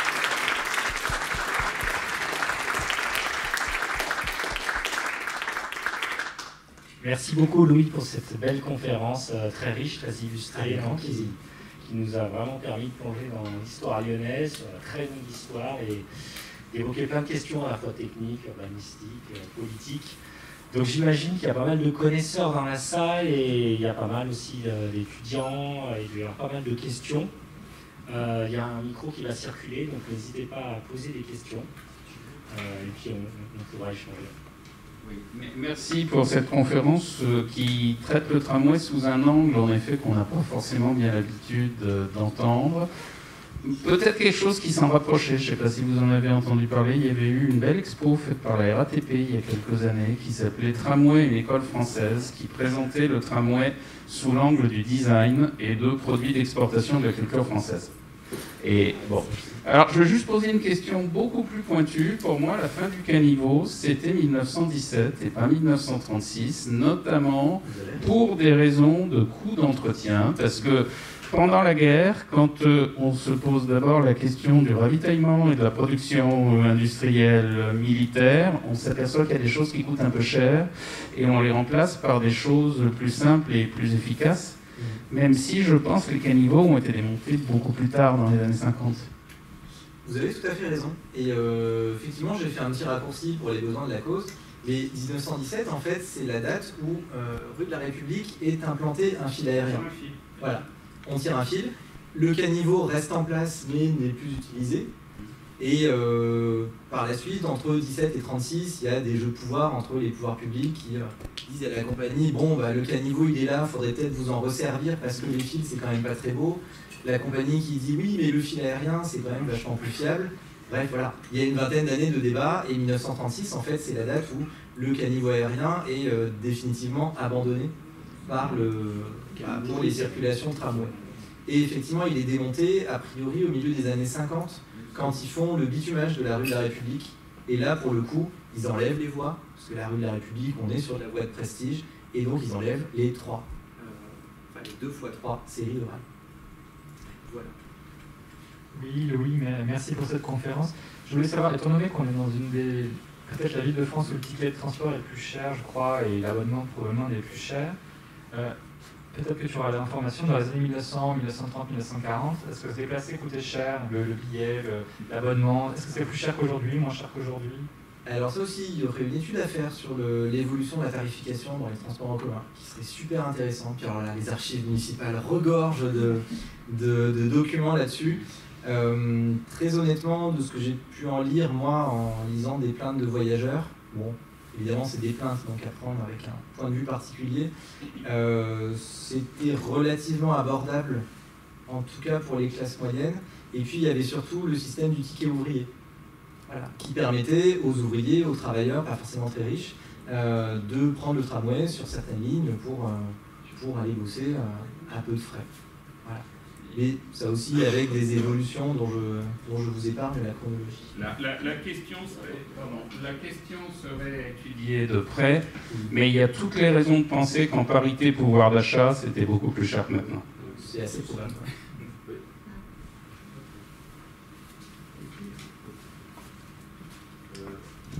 Merci beaucoup Louis pour cette belle conférence très riche, très illustrée, qui nous a vraiment permis de plonger dans l'histoire lyonnaise, sur la très longue histoire et d'évoquer plein de questions à la fois techniques, urbanistiques, politiques. Donc j'imagine qu'il y a pas mal de connaisseurs dans la salle et il y a pas mal aussi d'étudiants, il y a pas mal de questions. Il y a un micro qui va circuler, donc n'hésitez pas à poser des questions et puis on pourra échanger. Oui, merci pour cette conférence qui traite le tramway sous un angle en effet qu'on n'a pas forcément bien l'habitude d'entendre. Peut-être quelque chose qui s'en rapprochait, je ne sais pas si vous en avez entendu parler, il y avait eu une belle expo faite par la RATP il y a quelques années qui s'appelait Tramway, une école française, qui présentait le tramway sous l'angle du design et de produits d'exportation de la culture française. Et bon, alors je vais juste poser une question beaucoup plus pointue. Pour moi, la fin du caniveau, c'était 1917 et pas 1936, notamment pour des raisons de coût d'entretien, parce que pendant la guerre, quand on se pose d'abord la question du ravitaillement et de la production industrielle militaire, on s'aperçoit qu'il y a des choses qui coûtent un peu cher et on les remplace par des choses plus simples et plus efficaces, même si je pense que les caniveaux ont été démontés beaucoup plus tard, dans les années 50. Vous avez tout à fait raison. Et effectivement, j'ai fait un petit raccourci pour les besoins de la cause. Mais 1917, en fait, c'est la date où, rue de la République, est implanté un fil aérien. Voilà. On tire un fil, le caniveau reste en place mais n'est plus utilisé. Et par la suite, entre 17 et 36, il y a des jeux de pouvoir entre les pouvoirs publics qui disent à la compagnie, bon, bah, le caniveau il est là, faudrait peut-être vous en resservir parce que les fils c'est quand même pas très beau. La compagnie qui dit oui, mais le fil aérien c'est quand même vachement plus fiable. Bref, voilà, il y a une vingtaine d'années de débat, et 1936, en fait, c'est la date où le caniveau aérien est définitivement abandonné pour les circulations de tramway. Et effectivement, il est démonté, a priori, au milieu des années 50, quand ils font le bitumage de la rue de la République. Et là, pour le coup, ils enlèvent les voies, parce que la rue de la République, on est sur la voie de Prestige, et donc ils enlèvent les 2 fois 3 séries de rails. Voilà. Oui, Louis, merci pour cette conférence. Je voulais savoir, étant donné qu'on est dans une des... peut-être la ville de France où le ticket de transport est le plus cher, je crois, et l'abonnement probablement est le plus cher, peut-être que tu auras l'information, dans les années 1900, 1930, 1940, est-ce que se déplacer coûtait cher, le billet, l'abonnement, est-ce que c'est plus cher qu'aujourd'hui, moins cher qu'aujourd'hui? Alors ça aussi, il y aurait une étude à faire sur l'évolution de la tarification dans les transports en commun, qui serait super intéressante. Puis alors là, les archives municipales regorgent de documents là-dessus. Très honnêtement, de ce que j'ai pu en lire, moi, en lisant des plaintes de voyageurs, bon, évidemment c'est des plaintes, donc à prendre avec un point de vue particulier, c'était relativement abordable, en tout cas pour les classes moyennes. Et puis il y avait surtout le système du ticket ouvrier, voilà, qui permettait aux ouvriers, aux travailleurs, pas forcément très riches, de prendre le tramway sur certaines lignes pour aller bosser à peu de frais. Voilà. Et ça aussi avec des évolutions dont je vous épargne la chronologie. La question serait étudiée de près, mais il y a toutes les raisons de penser qu'en parité pouvoir d'achat, c'était beaucoup plus cher que maintenant. C'est assez probable.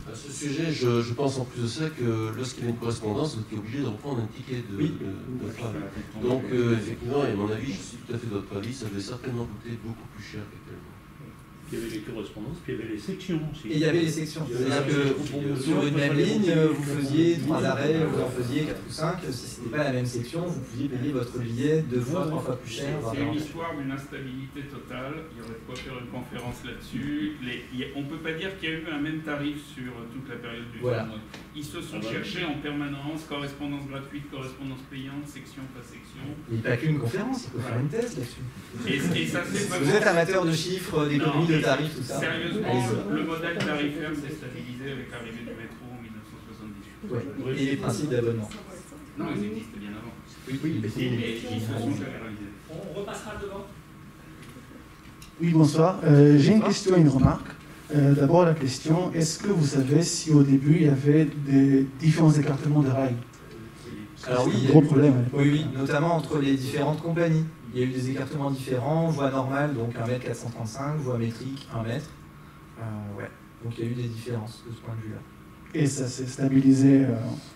À ce sujet, je pense en plus de ça que lorsqu'il y a une correspondance, vous êtes obligé de reprendre un ticket de train. Donc effectivement, et à mon avis, je suis tout à fait de votre avis, ça devait certainement coûter beaucoup plus cher qu'actuellement. Il y avait les correspondances, puis il y avait les sections aussi. Et il y avait les sections. C'est-à-dire que sur une même ligne, vous faisiez 3 arrêts, vous en faisiez 4 ou 5. Si ce n'était pas la même section, vous pouviez payer votre billet 2 fois, 3 fois plus cher. C'est une histoire d'une instabilité totale. Il y aurait de quoi faire une conférence là-dessus. On ne peut pas dire qu'il y a eu un même tarif sur toute la période du tramway. Ils se sont cherchés en permanence, correspondance gratuite, correspondance payante, section pas section. Il n'y a pas qu'une conférence, il faut faire une thèse là-dessus. Et ça, vous êtes amateur de chiffres, d'économie de tarifs, tout ça. Sérieusement, le modèle tarifaire s'est stabilisé avec l'arrivée du métro en 1978. Ouais. Et les principes d'abonnement. Non, ils existent bien avant. Oui, mais ils se sont généralisés. On repassera devant. Oui, bonsoir. J'ai une question et une remarque. D'abord, la question, est-ce que vous savez si au début, il y avait des différents écartements de rails? Alors oui, un gros problème. Oui, notamment entre les différentes compagnies. Il y a eu des écartements différents, voie normale, donc 1,435 m, voie métrique, 1 m. Ouais. Donc il y a eu des différences de ce point de vue-là. Et ça s'est stabilisé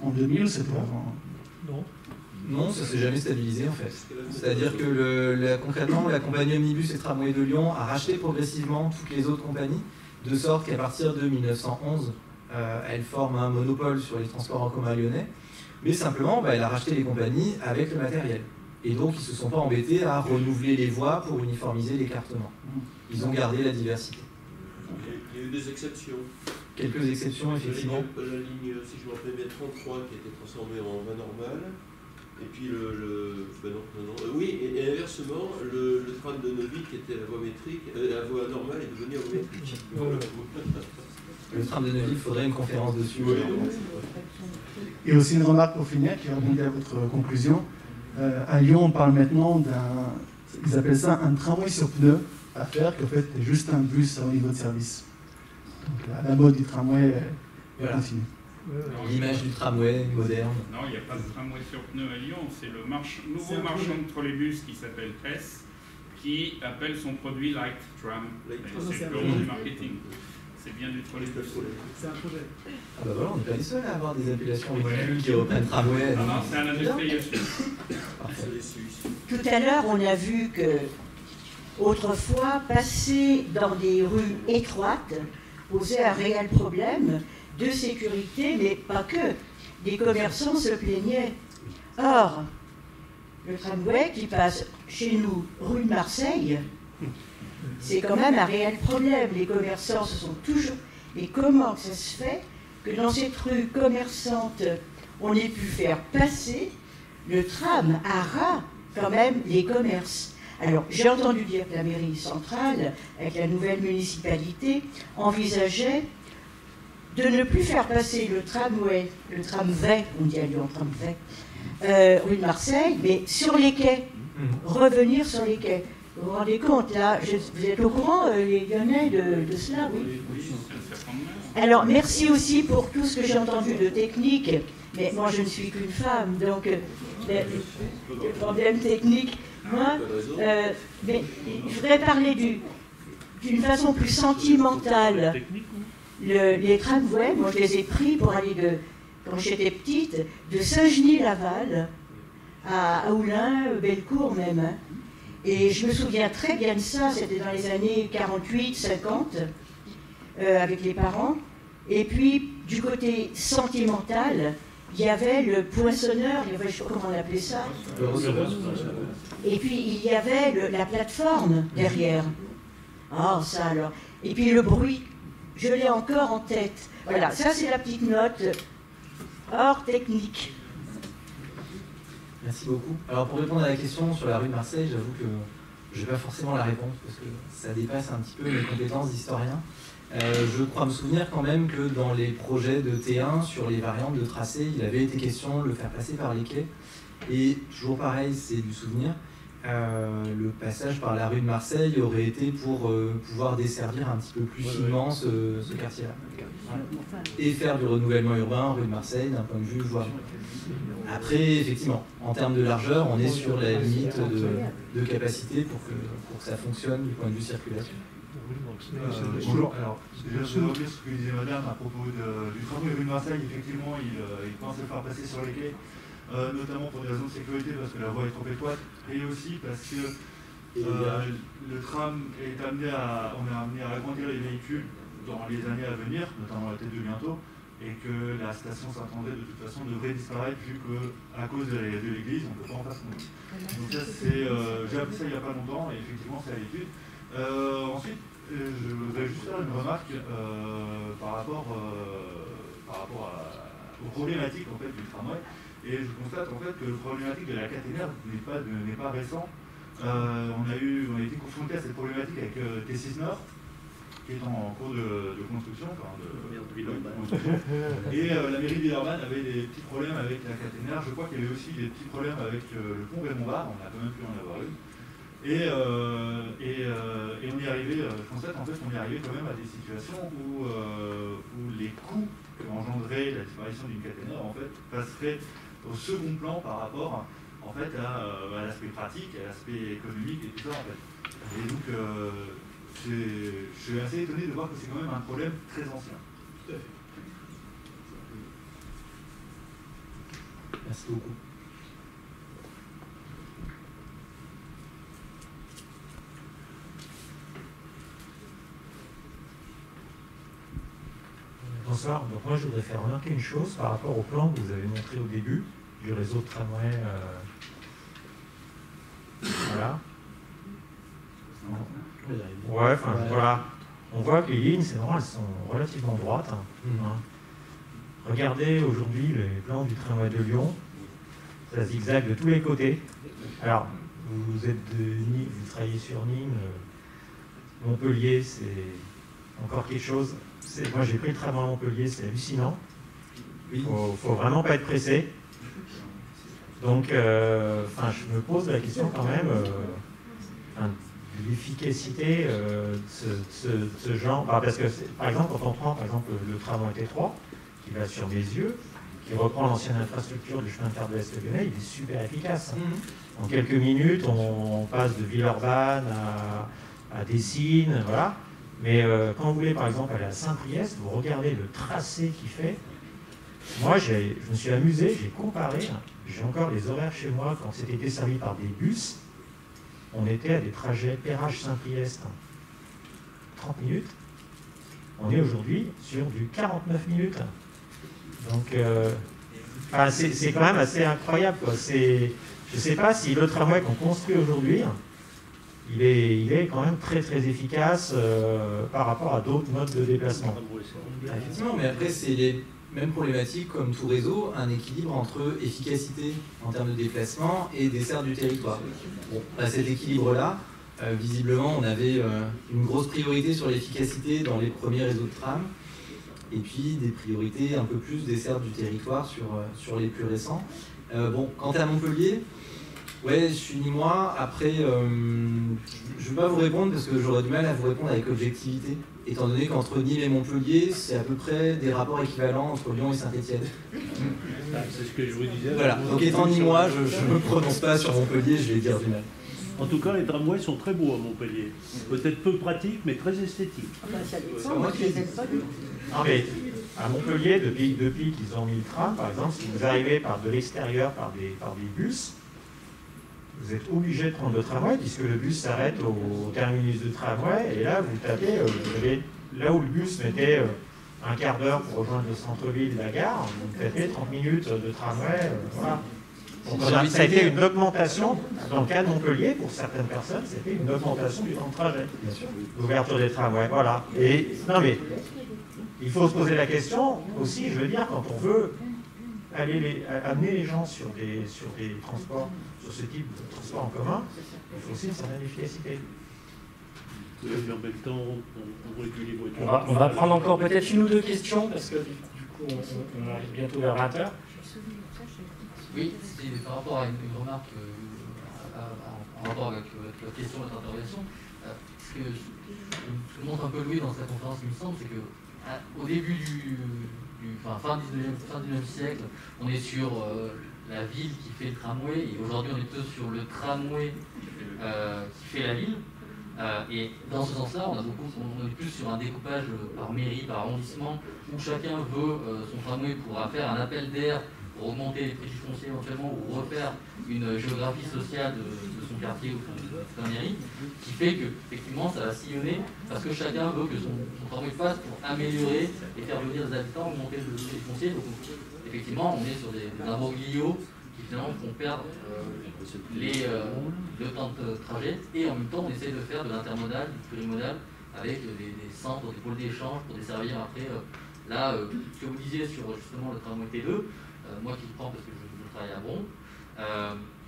en 2000 ou c'était avant? Non, ça s'est jamais stabilisé en fait. C'est-à-dire que concrètement, la compagnie Omnibus et Tramway de Lyon a racheté progressivement toutes les autres compagnies, de sorte qu'à partir de 1911, elle forme un monopole sur les transports en commun lyonnais. Mais simplement, elle a racheté les compagnies avec le matériel. Et donc, ils ne se sont pas embêtés à renouveler les voies pour uniformiser l'écartement. Ils ont gardé la diversité. Il y a eu des exceptions. Quelques exceptions, effectivement. La ligne, si je me rappelle bien, 33 qui a été transformée en voie normale. Et puis oui, et inversement, le tram de Neuville qui était la voie métrique, la voie normale est devenue voie métrique. Le tram de Neuville, il faudrait une conférence dessus. Et aussi une remarque pour finir, qui rebondit à votre conclusion. À Lyon, on parle maintenant ils appellent ça un tramway sur pneus, à faire qu'en fait, c'est juste un bus au niveau de service. Donc la mode du tramway continue. L'image du tramway moderne. Non, il n'y a pas de tramway sur pneus à Lyon, c'est le nouveau marchand de trolleybus qui s'appelle Hess, qui appelle son produit Light Tram. C'est le nom du marketing. C'est bien du trolleybus. C'est un projet. Ah bah voilà, on n'est pas les seuls à avoir des appellations ridicules qui reprennent tramway. Non, c'est un industriel suisse. Tout à l'heure, on a vu que autrefois, passer dans des rues étroites posait un réel problème de sécurité, mais pas que. Des commerçants se plaignaient. Or, le tramway qui passe chez nous, rue de Marseille, c'est quand même un réel problème. Les commerçants se sont toujours... Mais comment ça se fait que dans cette rue commerçante, on ait pu faire passer le tram à ras quand même les commerces? Alors, j'ai entendu dire que la mairie centrale, avec la nouvelle municipalité, envisageait de ne plus faire passer le tramway, le tramway, on dit à Lyon, tramway, rue de Marseille, mais sur les quais, revenir sur les quais. Vous vous rendez compte, là, vous êtes au courant, les Lyonnais, de cela, oui? Alors, merci aussi pour tout ce que j'ai entendu de technique, mais moi, je ne suis qu'une femme, donc les problèmes techniques, moi, mais je voudrais parler d'une façon plus sentimentale. Les tramways, moi, je les ai pris pour aller quand j'étais petite, de Saint-Genis-Laval à Oulin, Bellecour même, hein. Et je me souviens très bien de ça, c'était dans les années 48-50, avec les parents. Et puis, du côté sentimental, il y avait le poinçonneur, je ne sais pas comment on appelait ça. Et puis, il y avait la plateforme derrière. Ah, ça alors. Et puis, le bruit, je l'ai encore en tête. Voilà, ça c'est la petite note hors technique. Merci beaucoup. Alors pour répondre à la question sur la rue de Marseille, j'avoue que je n'ai pas forcément la réponse parce que ça dépasse un petit peu mes compétences d'historien. Je crois me souvenir quand même que dans les projets de T1 sur les variantes de tracé, il avait été question de le faire passer par les quais. Et toujours pareil, c'est du souvenir. Le passage par la rue de Marseille aurait été pour pouvoir desservir un petit peu plus finement ce quartier-là. Et faire du renouvellement urbain, rue de Marseille, d'un point de vue voirie. Après, effectivement, en termes de largeur, on est sur la limite de capacité pour que ça fonctionne du point de vue circulation. Bonjour. Alors, je vais revenir sur ce que disait madame à propos du tramway rue de Marseille. Effectivement, il pense le faire passer sur les quais, notamment pour des raisons de sécurité, parce que la voie est trop étroite, et aussi parce que le tram est on est amené à agrandir les véhicules dans les années à venir, notamment la T2 bientôt, et que la station Saint-André de toute façon devrait disparaître vu qu'à cause de l'église, on ne peut pas en faire son. Donc ça, j'ai appris ça il n'y a pas longtemps, et effectivement c'est à l'étude. Ensuite, je voudrais juste faire une remarque par rapport aux problématiques en fait, du tramway. Et je constate en fait que le problématique de la caténaire n'est pas récent. On a été confronté à cette problématique avec T6 Nord, qui est en cours de construction, et la mairie de Villeurbanne avait des petits problèmes avec la caténaire. Je crois qu'il y avait aussi des petits problèmes avec le pont Raymond-Barre, on a quand même pu en avoir une. Et on y arrivait, je constate en fait qu'on y arrivait quand même à des situations où les coûts qu'engendrait la disparition d'une caténaire en fait passeraient au second plan par rapport en fait à l'aspect pratique, à l'aspect économique et tout ça en fait. Et donc je suis assez étonné de voir que c'est quand même un problème très ancien. Tout à fait. Merci beaucoup. Bonsoir. Donc moi, je voudrais faire remarquer une chose par rapport au plan que vous avez montré au début du réseau de tramway. Voilà. Ouais, enfin voilà. On voit que les lignes, c'est normal, elles sont relativement droites. Hein. Regardez aujourd'hui les plans du tramway de Lyon. Ça zigzague de tous les côtés. Alors, vous êtes de Nîmes, vous travaillez sur Nîmes. Montpellier, c'est encore quelque chose. Moi, j'ai pris le tram à Montpellier, c'est hallucinant. Il faut vraiment pas être pressé. Donc, je me pose la question quand même de l'efficacité de ce genre. Parce que, par exemple, quand on prend le tramway T3, qui va sur Bézieux, qui reprend l'ancienne infrastructure du chemin de fer de l'Est lyonnais, il est super efficace. En quelques minutes, on passe de Villeurbanne à Dessines, voilà. Mais quand vous voulez, par exemple, aller à Saint-Priest, vous regardez le tracé qu'il fait. Moi, je me suis amusé, j'ai comparé. J'ai encore les horaires chez moi quand c'était desservi par des bus. On était à des trajets Perrache-Saint-Priest, 30 minutes. On est aujourd'hui sur du 49 minutes. Donc, c'est quand même assez incroyable, quoi. Je ne sais pas si le tramway qu'on construit aujourd'hui il est quand même très très efficace par rapport à d'autres modes de déplacement. Effectivement, mais après, c'est les mêmes problématiques comme tout réseau, un équilibre entre efficacité en termes de déplacement et dessert du territoire. Bon, à cet équilibre-là, visiblement, on avait une grosse priorité sur l'efficacité dans les premiers réseaux de tram, et puis des priorités un peu plus dessert du territoire sur les plus récents. Bon, quant à Montpellier, ouais, je suis ni moi. Après, je ne vais pas vous répondre parce que j'aurais du mal à vous répondre avec objectivité, étant donné qu'entre Nîmes et Montpellier, c'est à peu près des rapports équivalents entre Lyon et Saint-Étienne. C'est ce que je vous disais. Voilà, donc étant ni moi, je ne me prononce pas sur Montpellier, je vais dire du mal. En tout cas, les tramways sont très beaux à Montpellier. Peut-être peu pratiques, mais très esthétiques. Ça dépend, moi je les aime pas du tout. Non mais à Montpellier, depuis qu'ils ont mis le tram, par exemple, si vous arrivez de l'extérieur par des bus, vous êtes obligé de prendre le tramway puisque le bus s'arrête au terminus de tramway et là vous tapez, vous avez, là où le bus mettait un quart d'heure pour rejoindre le centre-ville et la gare, vous tapez 30 minutes de tramway, voilà. Donc ça a été une augmentation, dans le cas de Montpellier, pour certaines personnes, c'était une augmentation du temps de trajet, l'ouverture des tramways, voilà. Et non mais, il faut se poser la question aussi, je veux dire, quand on veut amener les gens sur des transports, sur ce type de transport en commun, il faut aussi une certaine efficacité. En même temps, on réduit les voitures. On va prendre encore peut-être une ou deux questions, parce que du coup, on arrive bientôt vers 20h. Oui, c'était par rapport à une remarque en rapport avec la question de votre interrogation. Ce que montre un peu Louis dans sa conférence, il me semble, c'est qu'au début fin 19e siècle, on est sur la ville qui fait le tramway, et aujourd'hui on est plutôt sur le tramway qui fait la ville. Et dans ce sens-là, on est plus sur un découpage par mairie, par arrondissement, où chacun veut son tramway pour faire un appel d'air, pour augmenter les prix du foncier éventuellement, ou refaire une géographie sociale de son quartier ou de sa mairie, qui fait que effectivement ça va sillonner, parce que chacun veut que son tramway fasse pour améliorer et faire venir les habitants, augmenter le prix du foncier. Donc effectivement, on est sur des imbroglios qui finalement font perdre le temps de trajet, et en même temps on essaie de faire de l'intermodal, du plurimodal, avec des centres, des pôles d'échange pour desservir après ce que vous disiez sur justement le tramway T2, moi qui le prends parce que je travaille à Bron.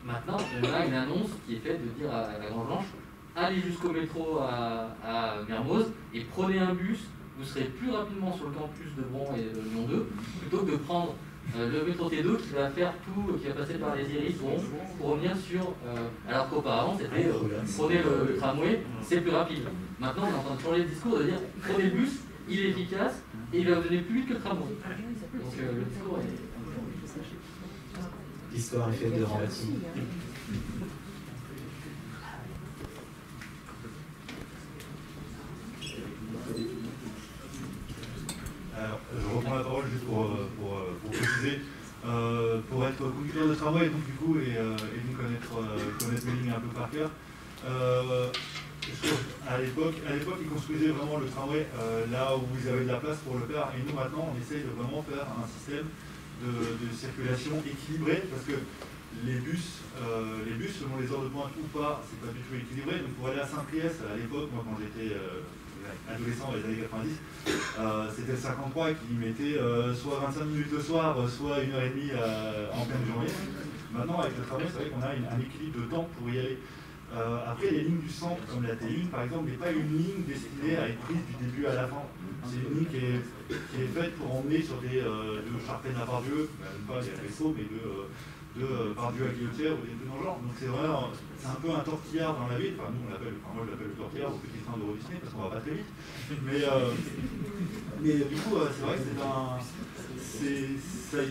Maintenant on a une annonce qui est faite de dire à la Grande Blanche, allez jusqu'au métro à Mermoz et prenez un bus, vous serez plus rapidement sur le campus de Bron et de Lyon 2, plutôt que de prendre le métro T2 qui va faire tout, qui va passer par les Iris pour revenir sur. Alors qu'auparavant c'était prenez le tramway, c'est plus rapide. Maintenant on est en train de changer le discours, de dire prenez le bus, il est efficace et il va vous donner plus vite que le tramway. Donc le discours est. L'histoire est faite de renversement. Alors, je reprends la parole juste pour préciser. Pour être conducteur de tramway, donc du coup, et donc connaître mes lignes un peu par cœur, à l'époque, ils construisaient vraiment le tramway là où ils avaient de la place pour le faire, et nous maintenant, on essaye de vraiment faire un système de circulation équilibré, parce que les bus, selon les heures de pointe ou pas, c'est pas du tout équilibré. Donc pour aller à Saint-Priest, à l'époque, moi quand j'étais adolescent dans les années 90, c'était le 53 qui mettait soit 25 minutes le soir, soit 1h30 en pleine journée. Maintenant, avec le tramway, c'est vrai qu'on a un équilibre de temps pour y aller. Après, les lignes du centre, comme la T1 par exemple, n'est pas une ligne destinée à être prise du début à la fin. C'est une ligne qui est faite pour emmener sur de Charpennes à Pardieu, pas il y a le vaisseau, mais de Pardieu à Guillotière ou des trucs dans le genre. Donc c'est un peu un tortillard dans la ville. Enfin, moi je l'appelle le tortillard au petit train de Disney parce qu'on va pas très vite. Mais du coup, c'est vrai que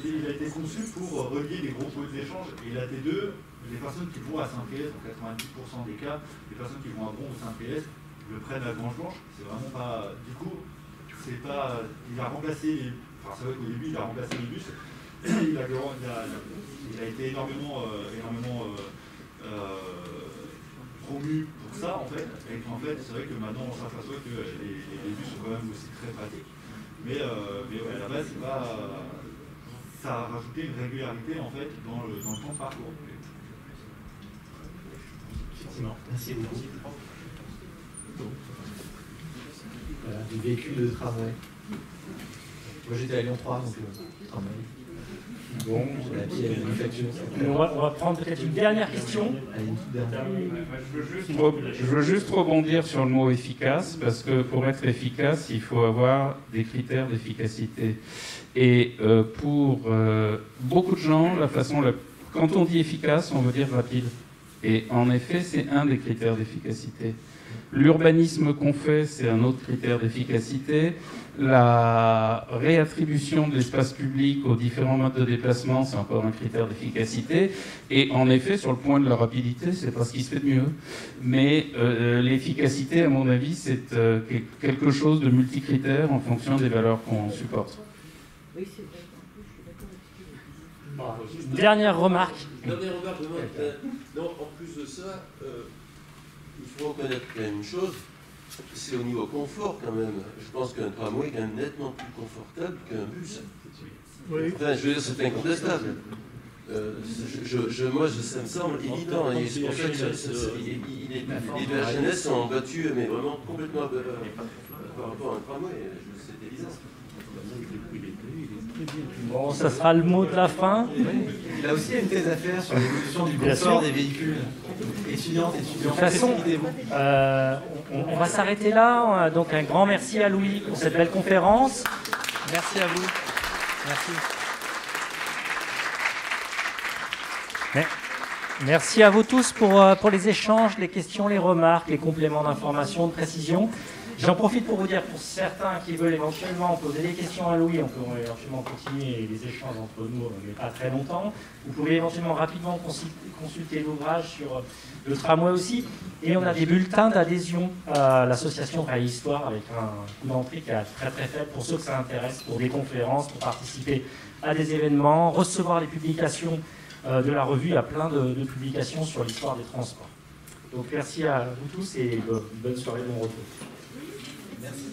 il a été conçu pour relier les gros pôles d'échange. Et la T2, les personnes qui vont à Saint-Priest, dans 90% des cas, les personnes qui vont à Bron ou Saint-Priest le prennent à Grange Blanche. C'est vraiment pas. Du coup, c'est pas. Il a remplacé. Enfin, c'est vrai qu'au début, il a remplacé les bus. Il a été énormément promu pour ça, en fait. Et qu'en fait, c'est vrai que maintenant, on s'aperçoit que les bus sont quand même aussi très pratiques. Mais ouais, à la base, c'est pas. Ça a rajouté une régularité, en fait, dans le temps de parcours. gentiment. Merci beaucoup. Voilà, des véhicules de tramway. Moi j'étais à Lyon 3, donc tramway. Bon, on va prendre peut-être une dernière question. Je veux juste rebondir sur le mot efficace, parce que pour être efficace, il faut avoir des critères d'efficacité. Et pour beaucoup de gens, quand on dit efficace, on veut dire rapide. Et en effet, c'est un des critères d'efficacité. L'urbanisme qu'on fait, c'est un autre critère d'efficacité. La réattribution de l'espace public aux différents modes de déplacement, c'est encore un critère d'efficacité. Et en effet, sur le point de la rapidité, c'est pas ce qui se fait de mieux. Mais l'efficacité, à mon avis, c'est quelque chose de multicritère en fonction des valeurs qu'on supporte. Oui, c'est vrai. Dernière remarque. Dernière remarque, non, en plus de ça, il faut reconnaître quand même une chose, c'est au niveau confort quand même. Je pense qu'un tramway est quand même nettement plus confortable qu'un bus. Oui. Enfin, je veux dire, c'est incontestable. Moi, ça me semble évident. Et c'est pour ça que les DRGNS sont battus, mais vraiment complètement par rapport à un tramway. C'était bizarre. Bon, ça sera le mot de la fin. Il a aussi une thèse à faire sur l'évolution du confort des véhicules. Étudiantes et étudiants. De toute façon, on va s'arrêter là. Donc un grand merci à Louis pour cette belle conférence. Merci à vous. Merci. Merci à vous tous pour les échanges, les questions, les remarques, les compléments d'information, de précision. J'en profite pour vous dire, pour certains qui veulent éventuellement poser des questions à Louis, on peut éventuellement continuer les échanges entre nous, mais pas très longtemps. Vous pouvez éventuellement rapidement consulter l'ouvrage sur le tramway aussi. Et on a des bulletins d'adhésion à l'association Préhistoire avec un coût d'entrée qui est très très faible pour ceux que ça intéresse, pour des conférences, pour participer à des événements, recevoir les publications de la revue. Il y a plein de publications sur l'histoire des transports. Donc merci à vous tous et bonne soirée, bon retour. Merci.